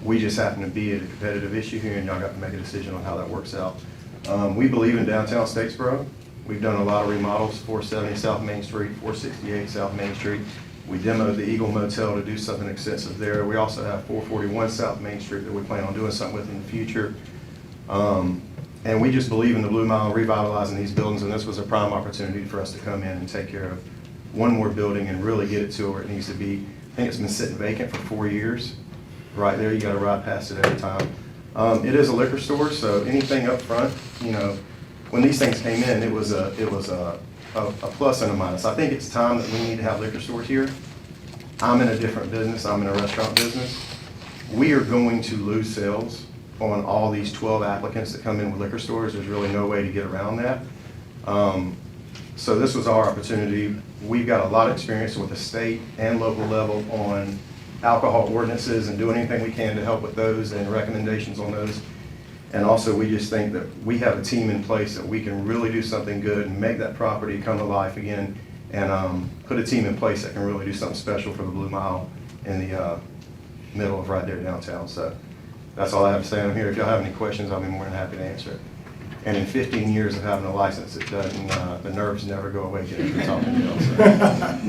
We just happen to be at a competitive issue here, and y'all got to make a decision on how that works out. We believe in downtown Statesboro. We've done a lot of remodels, 470 South Main Street, 468 South Main Street. We demoed the Eagle Motel to do something extensive there. We also have 441 South Main Street that we plan on doing something with in the future. And we just believe in the Blue Mile, revitalizing these buildings, and this was a prime opportunity for us to come in and take care of one more building and really get it to where it needs to be. I think it's been sitting vacant for 4 years. Right there, you gotta ride past it every time. It is a liquor store, so anything up front, you know, when these things came in, it was a plus and a minus. I think it's time that we need to have liquor stores here. I'm in a different business. I'm in a restaurant business. We are going to lose sales on all these 12 applicants that come in with liquor stores. There's really no way to get around that. So this was our opportunity. We've got a lot of experience with the state and local level on alcohol ordinances and doing anything we can to help with those and recommendations on those. And also, we just think that we have a team in place that we can really do something good and make that property come to life again, and put a team in place that can really do something special for the Blue Mile in the middle of right there downtown. So that's all I have to say. I'm here. If y'all have any questions, I'll be more than happy to answer it. And in 15 years of having a license, it doesn't, the nerves never go away getting to talking to y'all. So.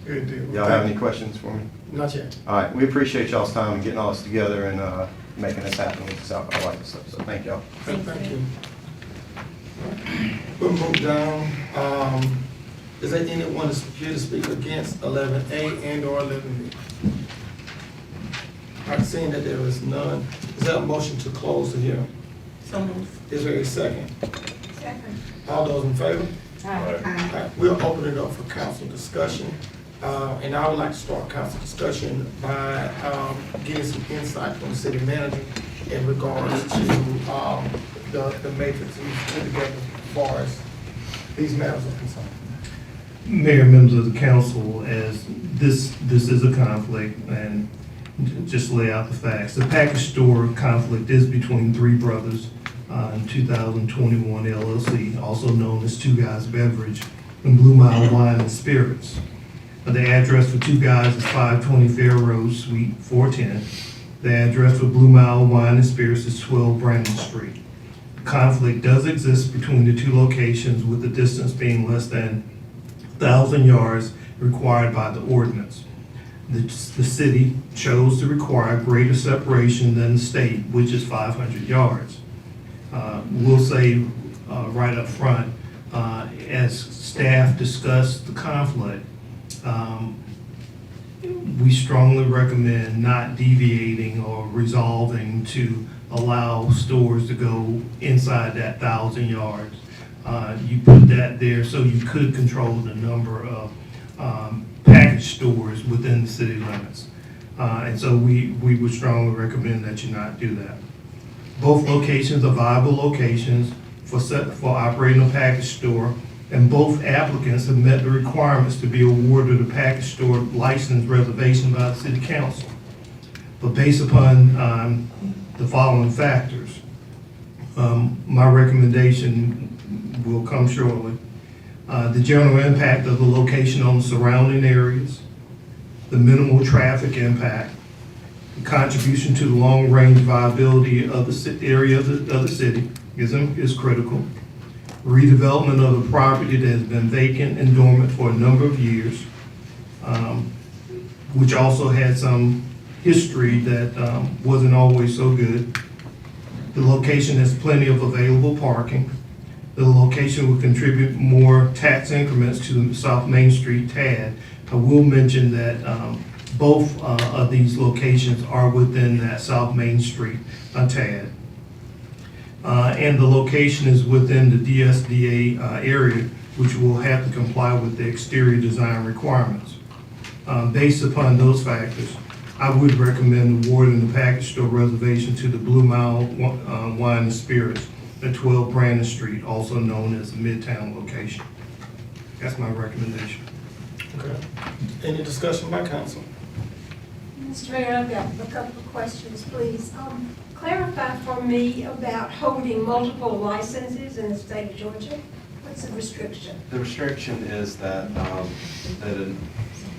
Good deal. Y'all have any questions for me? Not yet. All right. We appreciate y'all's time and getting all this together and making this happen with this alcohol license stuff. So thank y'all. Thank you. We'll move down. Is there anyone here to speak against 11A and or 11B? I'm seeing that there is none. Is there a motion to close the hearing? So moved. Is there a second? Second. All those in favor? Aye. Aye. We'll open it up for council discussion. And I would like to start council discussion by getting some insight from the city manager in regards to the matrix we've put together as far as these matters are concerned. Mayor, members of the council, as this is a conflict, and just lay out the facts. The package store conflict is between three brothers in 2021 LLC, also known as Two Guys Beverage and Blue Mile Wine and Spirits. The address for Two Guys is 520 Fair Road, Suite 410. The address for Blue Mile Wine and Spirits is 12 Brandon Street. The conflict does exist between the two locations, with the distance being less than 1,000 yards required by the ordinance. The city chose to require greater separation than the state, which is 500 yards. We'll say right up front, as staff discussed the conflict, we strongly recommend not deviating or resolving to allow stores to go inside that 1,000 yards. You put that there so you could control the number of package stores within the city limits. And so we would strongly recommend that you not do that. Both locations are viable locations for operating a package store, and both applicants have met the requirements to be awarded a package store license reservation by the city council. But based upon the following factors, my recommendation will come shortly. The general impact of the location on the surrounding areas, the minimal traffic impact, the contribution to the long-range viability of the area of the city is critical. Redevelopment of the property that has been vacant and dormant for a number of years, which also had some history that wasn't always so good. The location has plenty of available parking. The location will contribute more tax increments to the South Main Street TAD. I will mention that both of these locations are within that South Main Street TAD. And the location is within the DSDA area, which will have to comply with the exterior design requirements. Based upon those factors, I would recommend awarding the package store reservation to the Blue Mile Wine and Spirits at 12 Brandon Street, also known as the Midtown location. That's my recommendation. Okay. Any discussion by council? Mr. Mayor, I've got a couple of questions, please. Clarify for me about holding multiple licenses in the state of Georgia. What's the restriction? The restriction is that,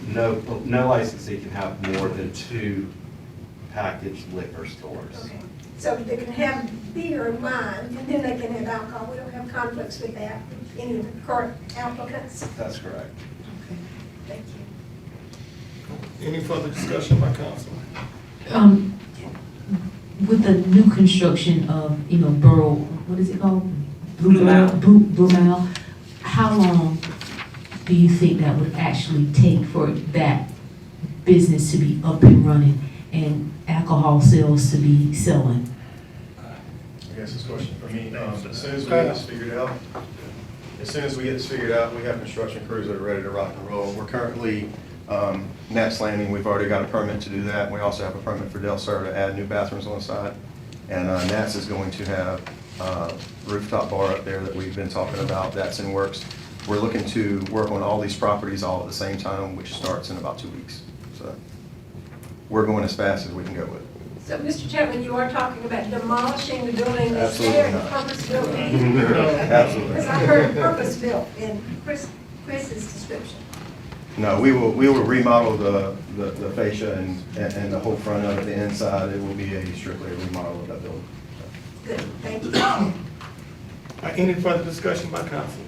no licensee can have more than 2 packaged liquor stores. Okay. So they can have beer and wine, and then they can have alcohol. We don't have conflicts with that, with any of the current applicants? That's correct. Okay, thank you. Any further discussion by council? With the new construction of, Borough, what is it called? Blue Mile. Blue Mile, how long do you think that would actually take for that business to be up and running and alcohol sales to be selling? I guess this question for me, as soon as we get this figured out, we have construction crews that are ready to rock and roll. We're currently, Nat's Landing, we've already got a permit to do that. We also have a permit for Del Sur to add new bathrooms on the side. And Nat's is going to have rooftop bar up there that we've been talking about. That's in works. We're looking to work on all these properties all at the same time, which starts in about 2 weeks. So we're going as fast as we can go with it. So, Mr. Chapman, you are talking about demolishing the building that's there and purpose-built? Absolutely. Because I heard purpose-built in Chris's description. No, we will remodel the fascia and the whole front of it, the inside. It will be strictly a remodel of that building. Good, thank you. Any further discussion by council?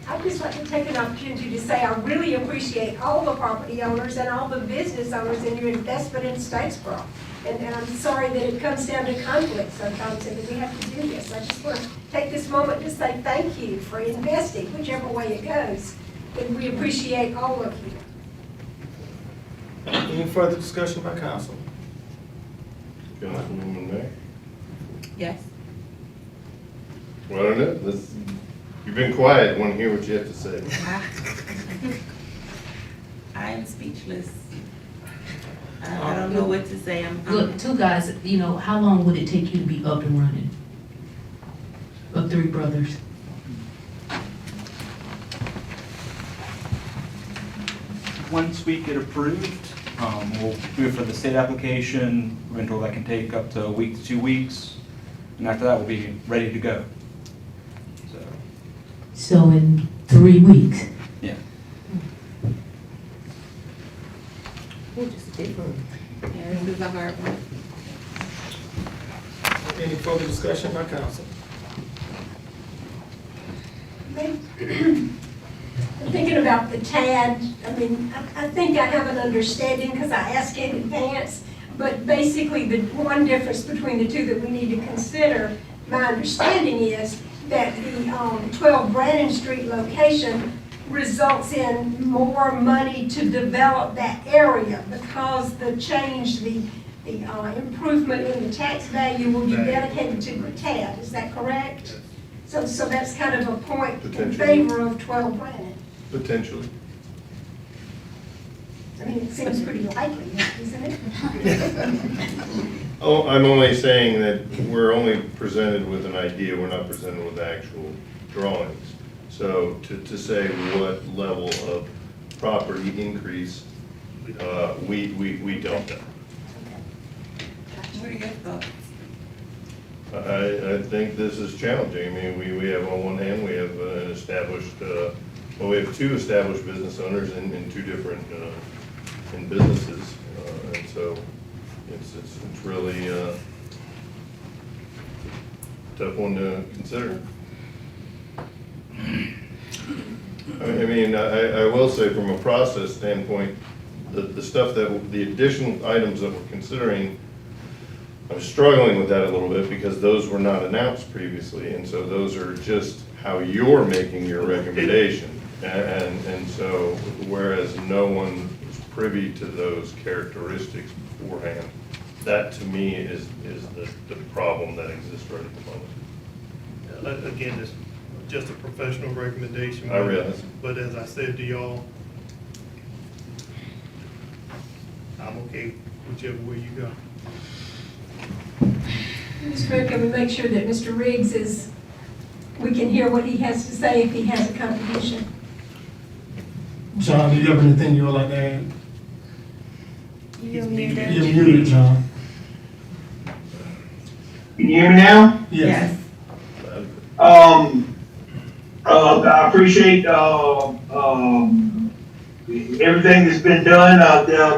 I'd just like to take an opportunity to say I really appreciate all the property owners and all the business owners in your investment in Statesboro. And I'm sorry that it comes down to conflict sometimes and that we have to do this. I just want to take this moment to say thank you for investing, whichever way it goes. And we appreciate all of you. Any further discussion by council? Councilwoman May? Yes. Well, I don't know. You've been quiet. I want to hear what you have to say. I am speechless. I don't know what to say. Look, 2 guys, how long would it take you to be up and running? Of 3 brothers? Once we get approved, we'll move for the state application. We've been told that can take up to a week to 2 weeks. And after that, we'll be ready to go. So in 3 weeks? Yeah. Yeah, this is a hard one. Any further discussion by council? I'm thinking about the TAD. I mean, I think I have an understanding because I asked in advance. But basically, the one difference between the two that we need to consider, my understanding is that the 12 Brannan Street location results in more money to develop that area because the change, the improvement in the tax value will be dedicated to Grattan. Is that correct? So that's kind of a point in Potentially. favor of 12 Brannan. Potentially. I mean, it seems pretty likely, isn't it? Oh, I'm only saying that we're only presented with an idea, we're not presented with actual drawings. So to say what level of property increase, we don't know. What are your thoughts? I think this is challenging. I mean, we have on one hand, we have an established, well, we have two established business owners in two different, in businesses. And so it's really a tough one to consider. I mean, I will say from a process standpoint, the stuff that, the additional items that we're considering, I'm struggling with that a little bit because those were not announced previously, and so those are just how you're making your recommendation. And so, whereas no one is privy to those characteristics beforehand, that to me is the problem that exists right at the moment. Again, it's just a professional recommendation. I realize. But as I said to y'all, I'm okay whichever way you go. Mr. Mayor, can we make sure that Mr. Riggs is, we can hear what he has to say if he has a contribution? John, do you have anything you would like to add? You're You're muted, John. Can you hear me now? Yes. I appreciate, everything that's been done.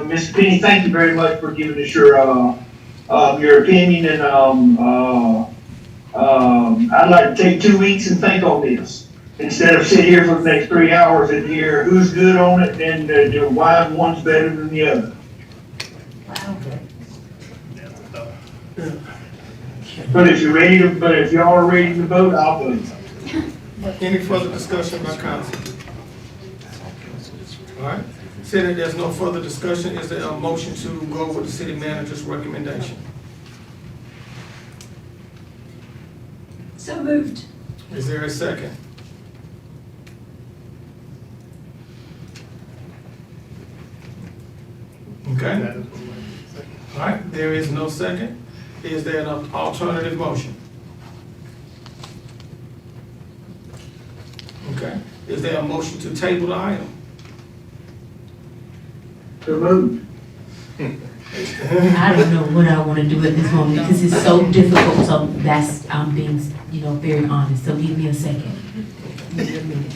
Mr. Penny, thank you very much for giving us your opinion, and, I'd like to take 2 weeks and think on this, instead of sit here for the next 3 hours and hear who's good on it and why one's better than the other. But if y'all are ready to vote, I'll vote. Any further discussion by council? All right, seeing that there's no further discussion, is there a motion to go with the city manager's recommendation? So moved. Is there a second? Okay. All right, there is no second. Is there an alternative motion? Okay, is there a motion to table the item? So moved. I don't know what I want to do at this moment because it's so difficult, so that's, I'm being, very honest, so give me a second. Give me a minute.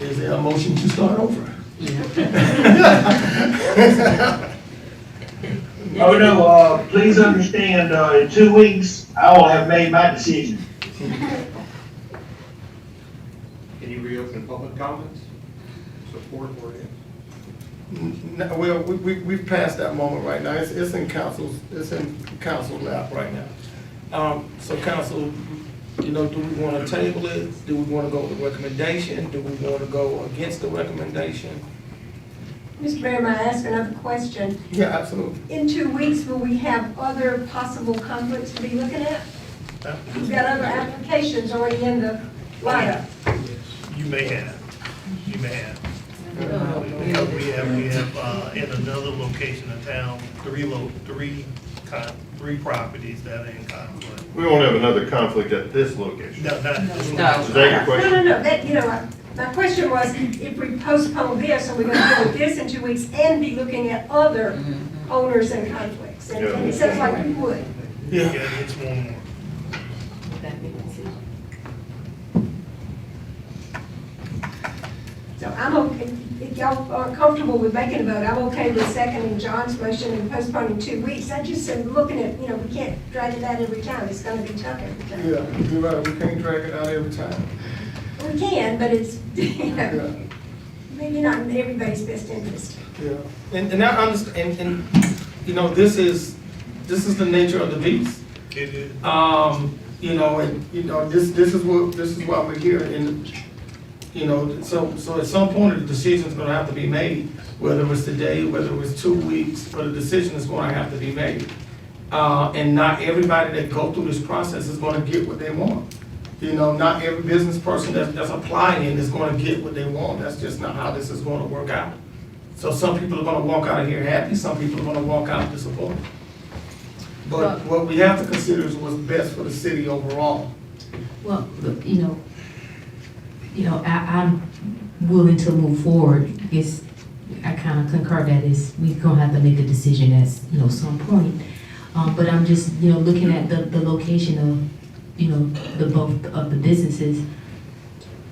Is there a motion to start over? Oh, no, please understand, in 2 weeks, I will have made my decision. Can you reopen public comments? Support for it? No, well, we've passed that moment right now. It's in council's lap right now. So council, do we want to table it? Do we want to go with the recommendation? Do we want to go against the recommendation? Mr. Mayor, may I ask another question? Yeah, absolutely. In 2 weeks, will we have other possible conflicts to be looking at? We've got other applications already in the lineup. You may have. We have in another location of town, three properties that are in conflict. We won't have another conflict at this location. No, not this Is that your question? No, that, my question was, if we postpone this, are we gonna deal with this in 2 weeks and be looking at other owners and conflicts? And it sounds like we would. Yeah, it's one more. So I'm okay, if y'all are comfortable with making a vote, I'm okay with seconding John's motion and postponing 2 weeks. I just am looking at, we can't drag it out every time. It's gonna be tough every time. Yeah, you're right. We can't drag it out every time. We can, but it's, maybe not in everybody's best interest. Yeah, and I understand, and this is the nature of the beast. It is. you know, and, you know, this is why we're here, and, you know, so at some point, a decision's gonna have to be made, whether it's today, whether it's 2 weeks, but a decision is gonna have to be made. And not everybody that go through this process is gonna get what they want. You know, not every business person that's applying is gonna get what they want. That's just not how this is gonna work out. So some people are gonna walk out of here happy, some people are gonna walk out disappointed. But what we have to consider is what's best for the city overall. Well, look, you know, I'm willing to move forward. I kind of concur that we gonna have to make a decision at, you know, some point. But I'm just, you know, looking at the location of, you know, both of the businesses.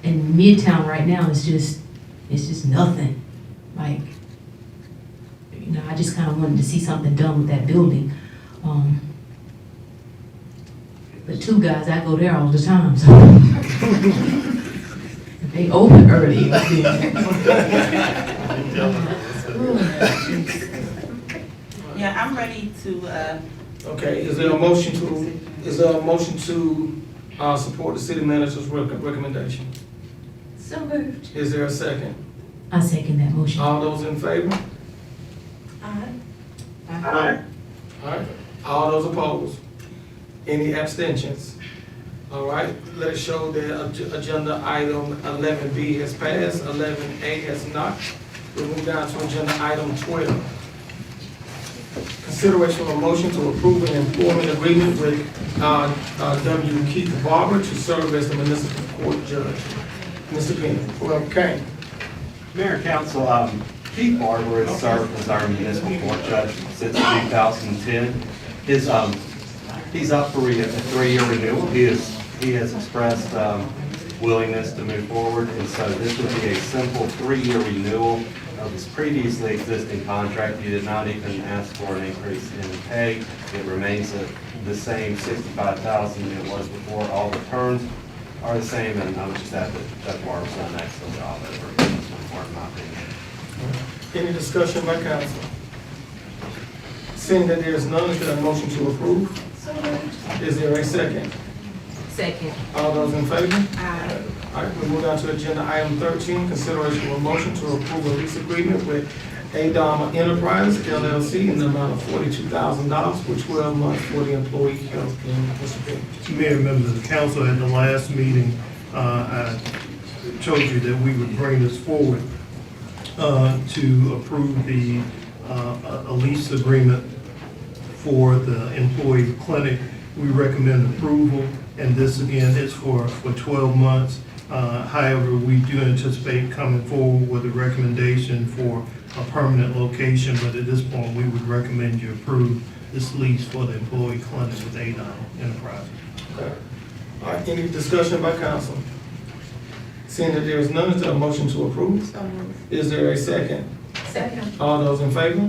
In Midtown right now, it's just nothing. Like, you know, I just kind of wanted to see something done with that building. The two guys, I go there all the time, so. They open early. Yeah, I'm ready to, Okay, is there a motion to support the city manager's recommendation? So moved. Is there a second? I second that motion. All those in favor? Aye. Aye. All right, all those opposed? Any abstentions? All right, let us show that agenda item 11B has passed, 11A has not. We'll move down to agenda item 12. Consideration of a motion to approve an employment agreement with W. Keith Barber to serve as the municipal court judge. Mr. Penny, okay. Mayor and Council, Keith Barber has served as our municipal court judge since 2010. He's up for a 3-year renewal. He has expressed willingness to move forward, and so this would be a simple 3-year renewal of his previously existing contract. He did not even ask for an increase in pay. It remains at the same $65,000 it was before. All the terms are the same, and I would just add that Judge Barber's done an excellent job at working this one for him, in my opinion. Any discussion by council? Seeing that there is none, is there a motion to approve? So moved. Is there a second? Second. All those in favor? Aye. All right, we move down to agenda item 13, consideration of a motion to approve a lease agreement with Adama Enterprises LLC in the amount of $42,000 for 12 months for the employee health and Mr. Penny. Mayor, members of the council, at the last meeting, I told you that we would bring this forward to approve a lease agreement for the employee clinic. We recommend approval, and this again is for 12 months. However, we do anticipate coming forward with a recommendation for a permanent location, but at this point, we would recommend you approve this lease for the employee clinic with Adama Enterprises. Okay. All right, any discussion by council? Seeing that there is none, is there a motion to approve? So moved. Is there a second? Second. All those in favor?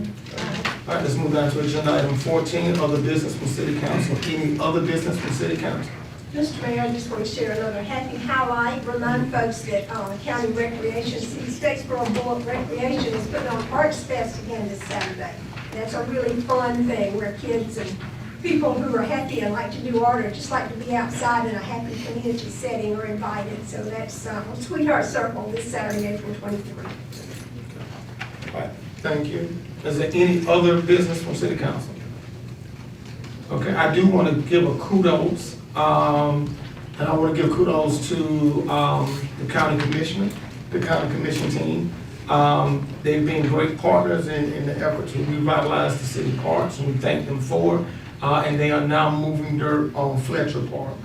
All right, let's move down to agenda item 14, other business from city council. Any other business from city council? Mr. Mayor, I just want to share another happy highlight, remind folks that County Recreation, Statesboro Board of Recreation is putting on Arts Fest again this Saturday. That's a really fun thing where kids and people who are happy and like to do art or just like to be outside in a happy community setting are invited. So that's Sweetheart Circle this Saturday, April 23rd. All right, thank you. Is there any other business from city council? Okay, I do want to give a kudos, and I want to give kudos to the county commissioner, the county commission team. They've been great partners in the effort to revitalize the city parks, and we thank them for it. And they are now moving dirt on Fletcher Park.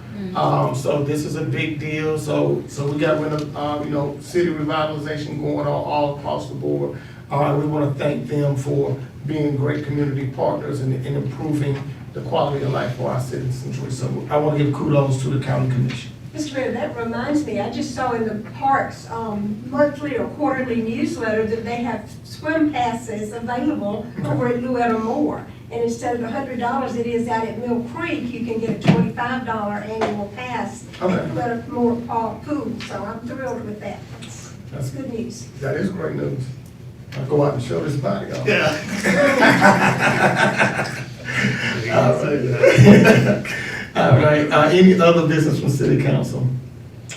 So this is a big deal. So we got rid of, city revitalization going on all across the board. We want to thank them for being great community partners and improving the quality of life for our citizens. So I want to give kudos to the county commission. Mr. Mayor, that reminds me, I just saw in the parks monthly or quarterly newsletter that they have swim passes available over at Louetta Moore. And instead of $100 it is out at Mill Creek, you can get a $25 annual pass at Louetta Moore Pool. So I'm thrilled with that. That's good news. That is great news. I'll go out and show this body off. Yeah. All All right, any other business from city council?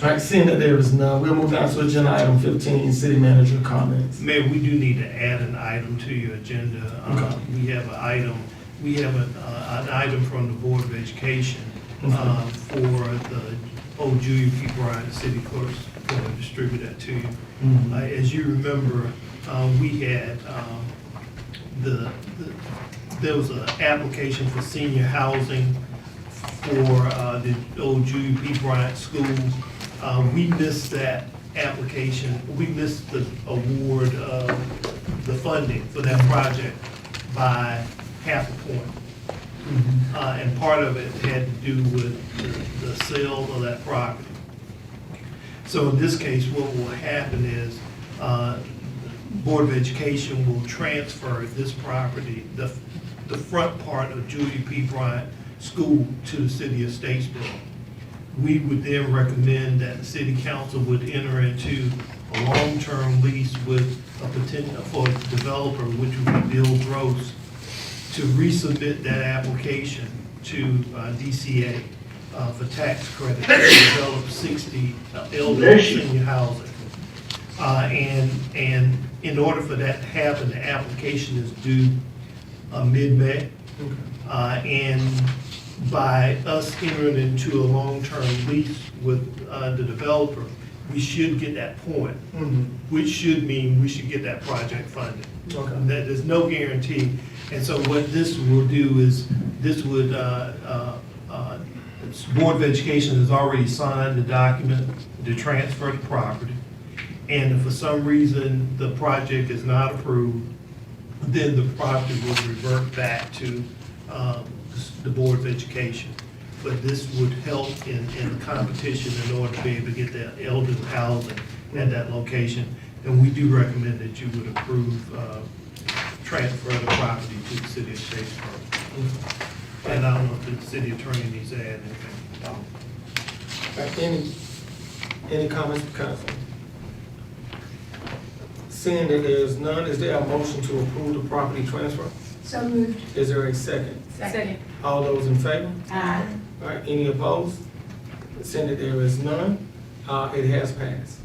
All right, seeing that there is none, we'll move down to agenda item 15, city manager comments. Mayor, we do need to add an item to your agenda. We have an item from the Board of Education for the old Julia P. Bryant City Clerk's going to distribute that to you. As you remember, we had there was an application for senior housing for the old Julia P. Bryant School. We missed that application. We missed the award of the funding for that project by half a point. And part of it had to do with the sale of that property. So in this case, what will happen is Board of Education will transfer this property, the front part of Julia P. Bryant School, to the city of Statesboro. We would then recommend that the city council would enter into a long-term lease with a potential for a developer, which would be Bill Gross, to resubmit that application to DCA for tax credit to develop 60 elderly senior housing. And in order for that to happen, the application is due mid-May. And by us entering into a long-term lease with the developer, we should get that point, which should mean we should get that project funded. There's no guarantee. And so what this will do is, this would, Board of Education has already signed the document to transfer the property. And if for some reason the project is not approved, then the property will revert back to the Board of Education. But this would help in the competition in order to be able to get that elderly housing at that location. And we do recommend that you would approve transfer of the property to the city of Statesboro. And I don't know if the city attorney needs to add anything. Any comments from council? Seeing that there is none, is there a motion to approve the property transfer? So moved. Is there a second? Second. All those in favor? Aye. All right, any opposed? Seeing that there is none, it has passed.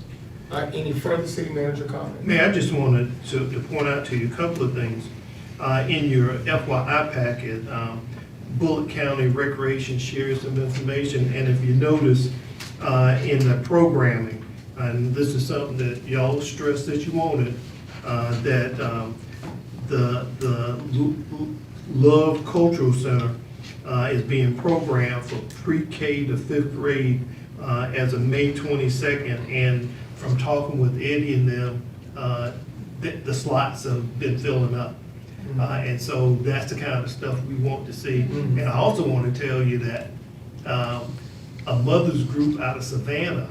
All right, any further city manager comments? Mayor, I just wanted to point out to you a couple of things. In your FYI packet, Bullitt County Recreation shares some information, and if you notice in the programming, and this is something that y'all stressed that you wanted, that the Love Cultural Center is being programmed for pre-K to 5th grade as of May 22nd, and from talking with Eddie and them, the slots have been filling up. And so that's the kind of stuff we want to see. And I also want to tell you that a mother's group out of Savannah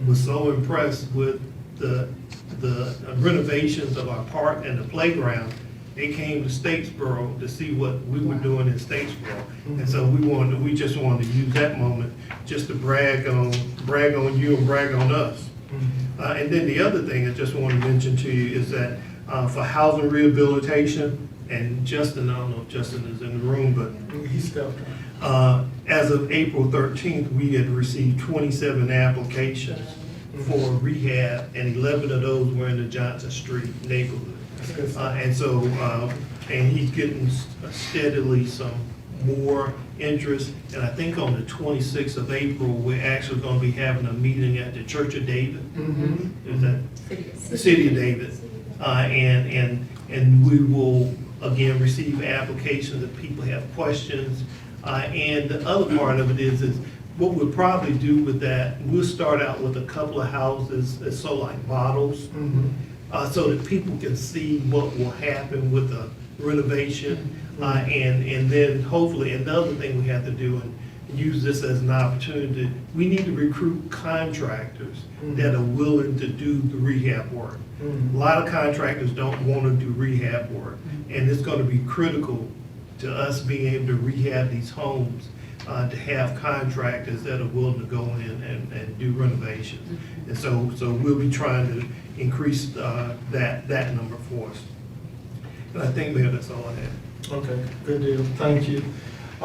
was so impressed with the renovations of our park and the playground. They came to Statesboro to see what we were doing in Statesboro. And so we just wanted to use that moment just to brag on you and brag on us. And then the other thing I just want to mention to you is that for housing rehabilitation, and Justin, I don't know if Justin is in the room, but he's still as of April 13th, we had received 27 applications for rehab, and 11 of those were in the Johnson Street neighborhood. And so, and he's getting steadily some more interest. And I think on the 26th of April, we're actually going to be having a meeting at the Church of David. Is that? The City of David. And we will, again, receive applications if people have questions. And the other part of it is what we'll probably do with that, we'll start out with a couple of houses that's so like models, so that people can see what will happen with the renovation. And then hopefully, another thing we have to do, and use this as an opportunity, we need to recruit contractors that are willing to do the rehab work. A lot of contractors don't want to do rehab work, and it's going to be critical to us being able to rehab these homes, to have contractors that are willing to go in and do renovations. And so we'll be trying to increase that number for us. And I think, Mayor, that's all I have. Okay, good deal. Thank you.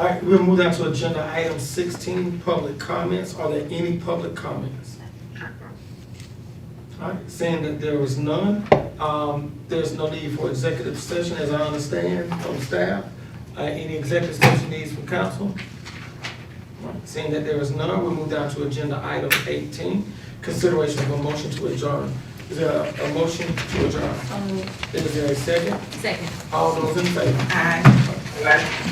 All right, we'll move down to agenda item 16, public comments. Are there any public comments? All right, seeing that there is none, there's no need for executive session, as I understand from staff. Any executive session needs from council? All right, seeing that there is none, we'll move down to agenda item 18, consideration of a motion to adjourn. Is there a motion to adjourn? Is there a second? Second. All those in favor? Aye. Aye.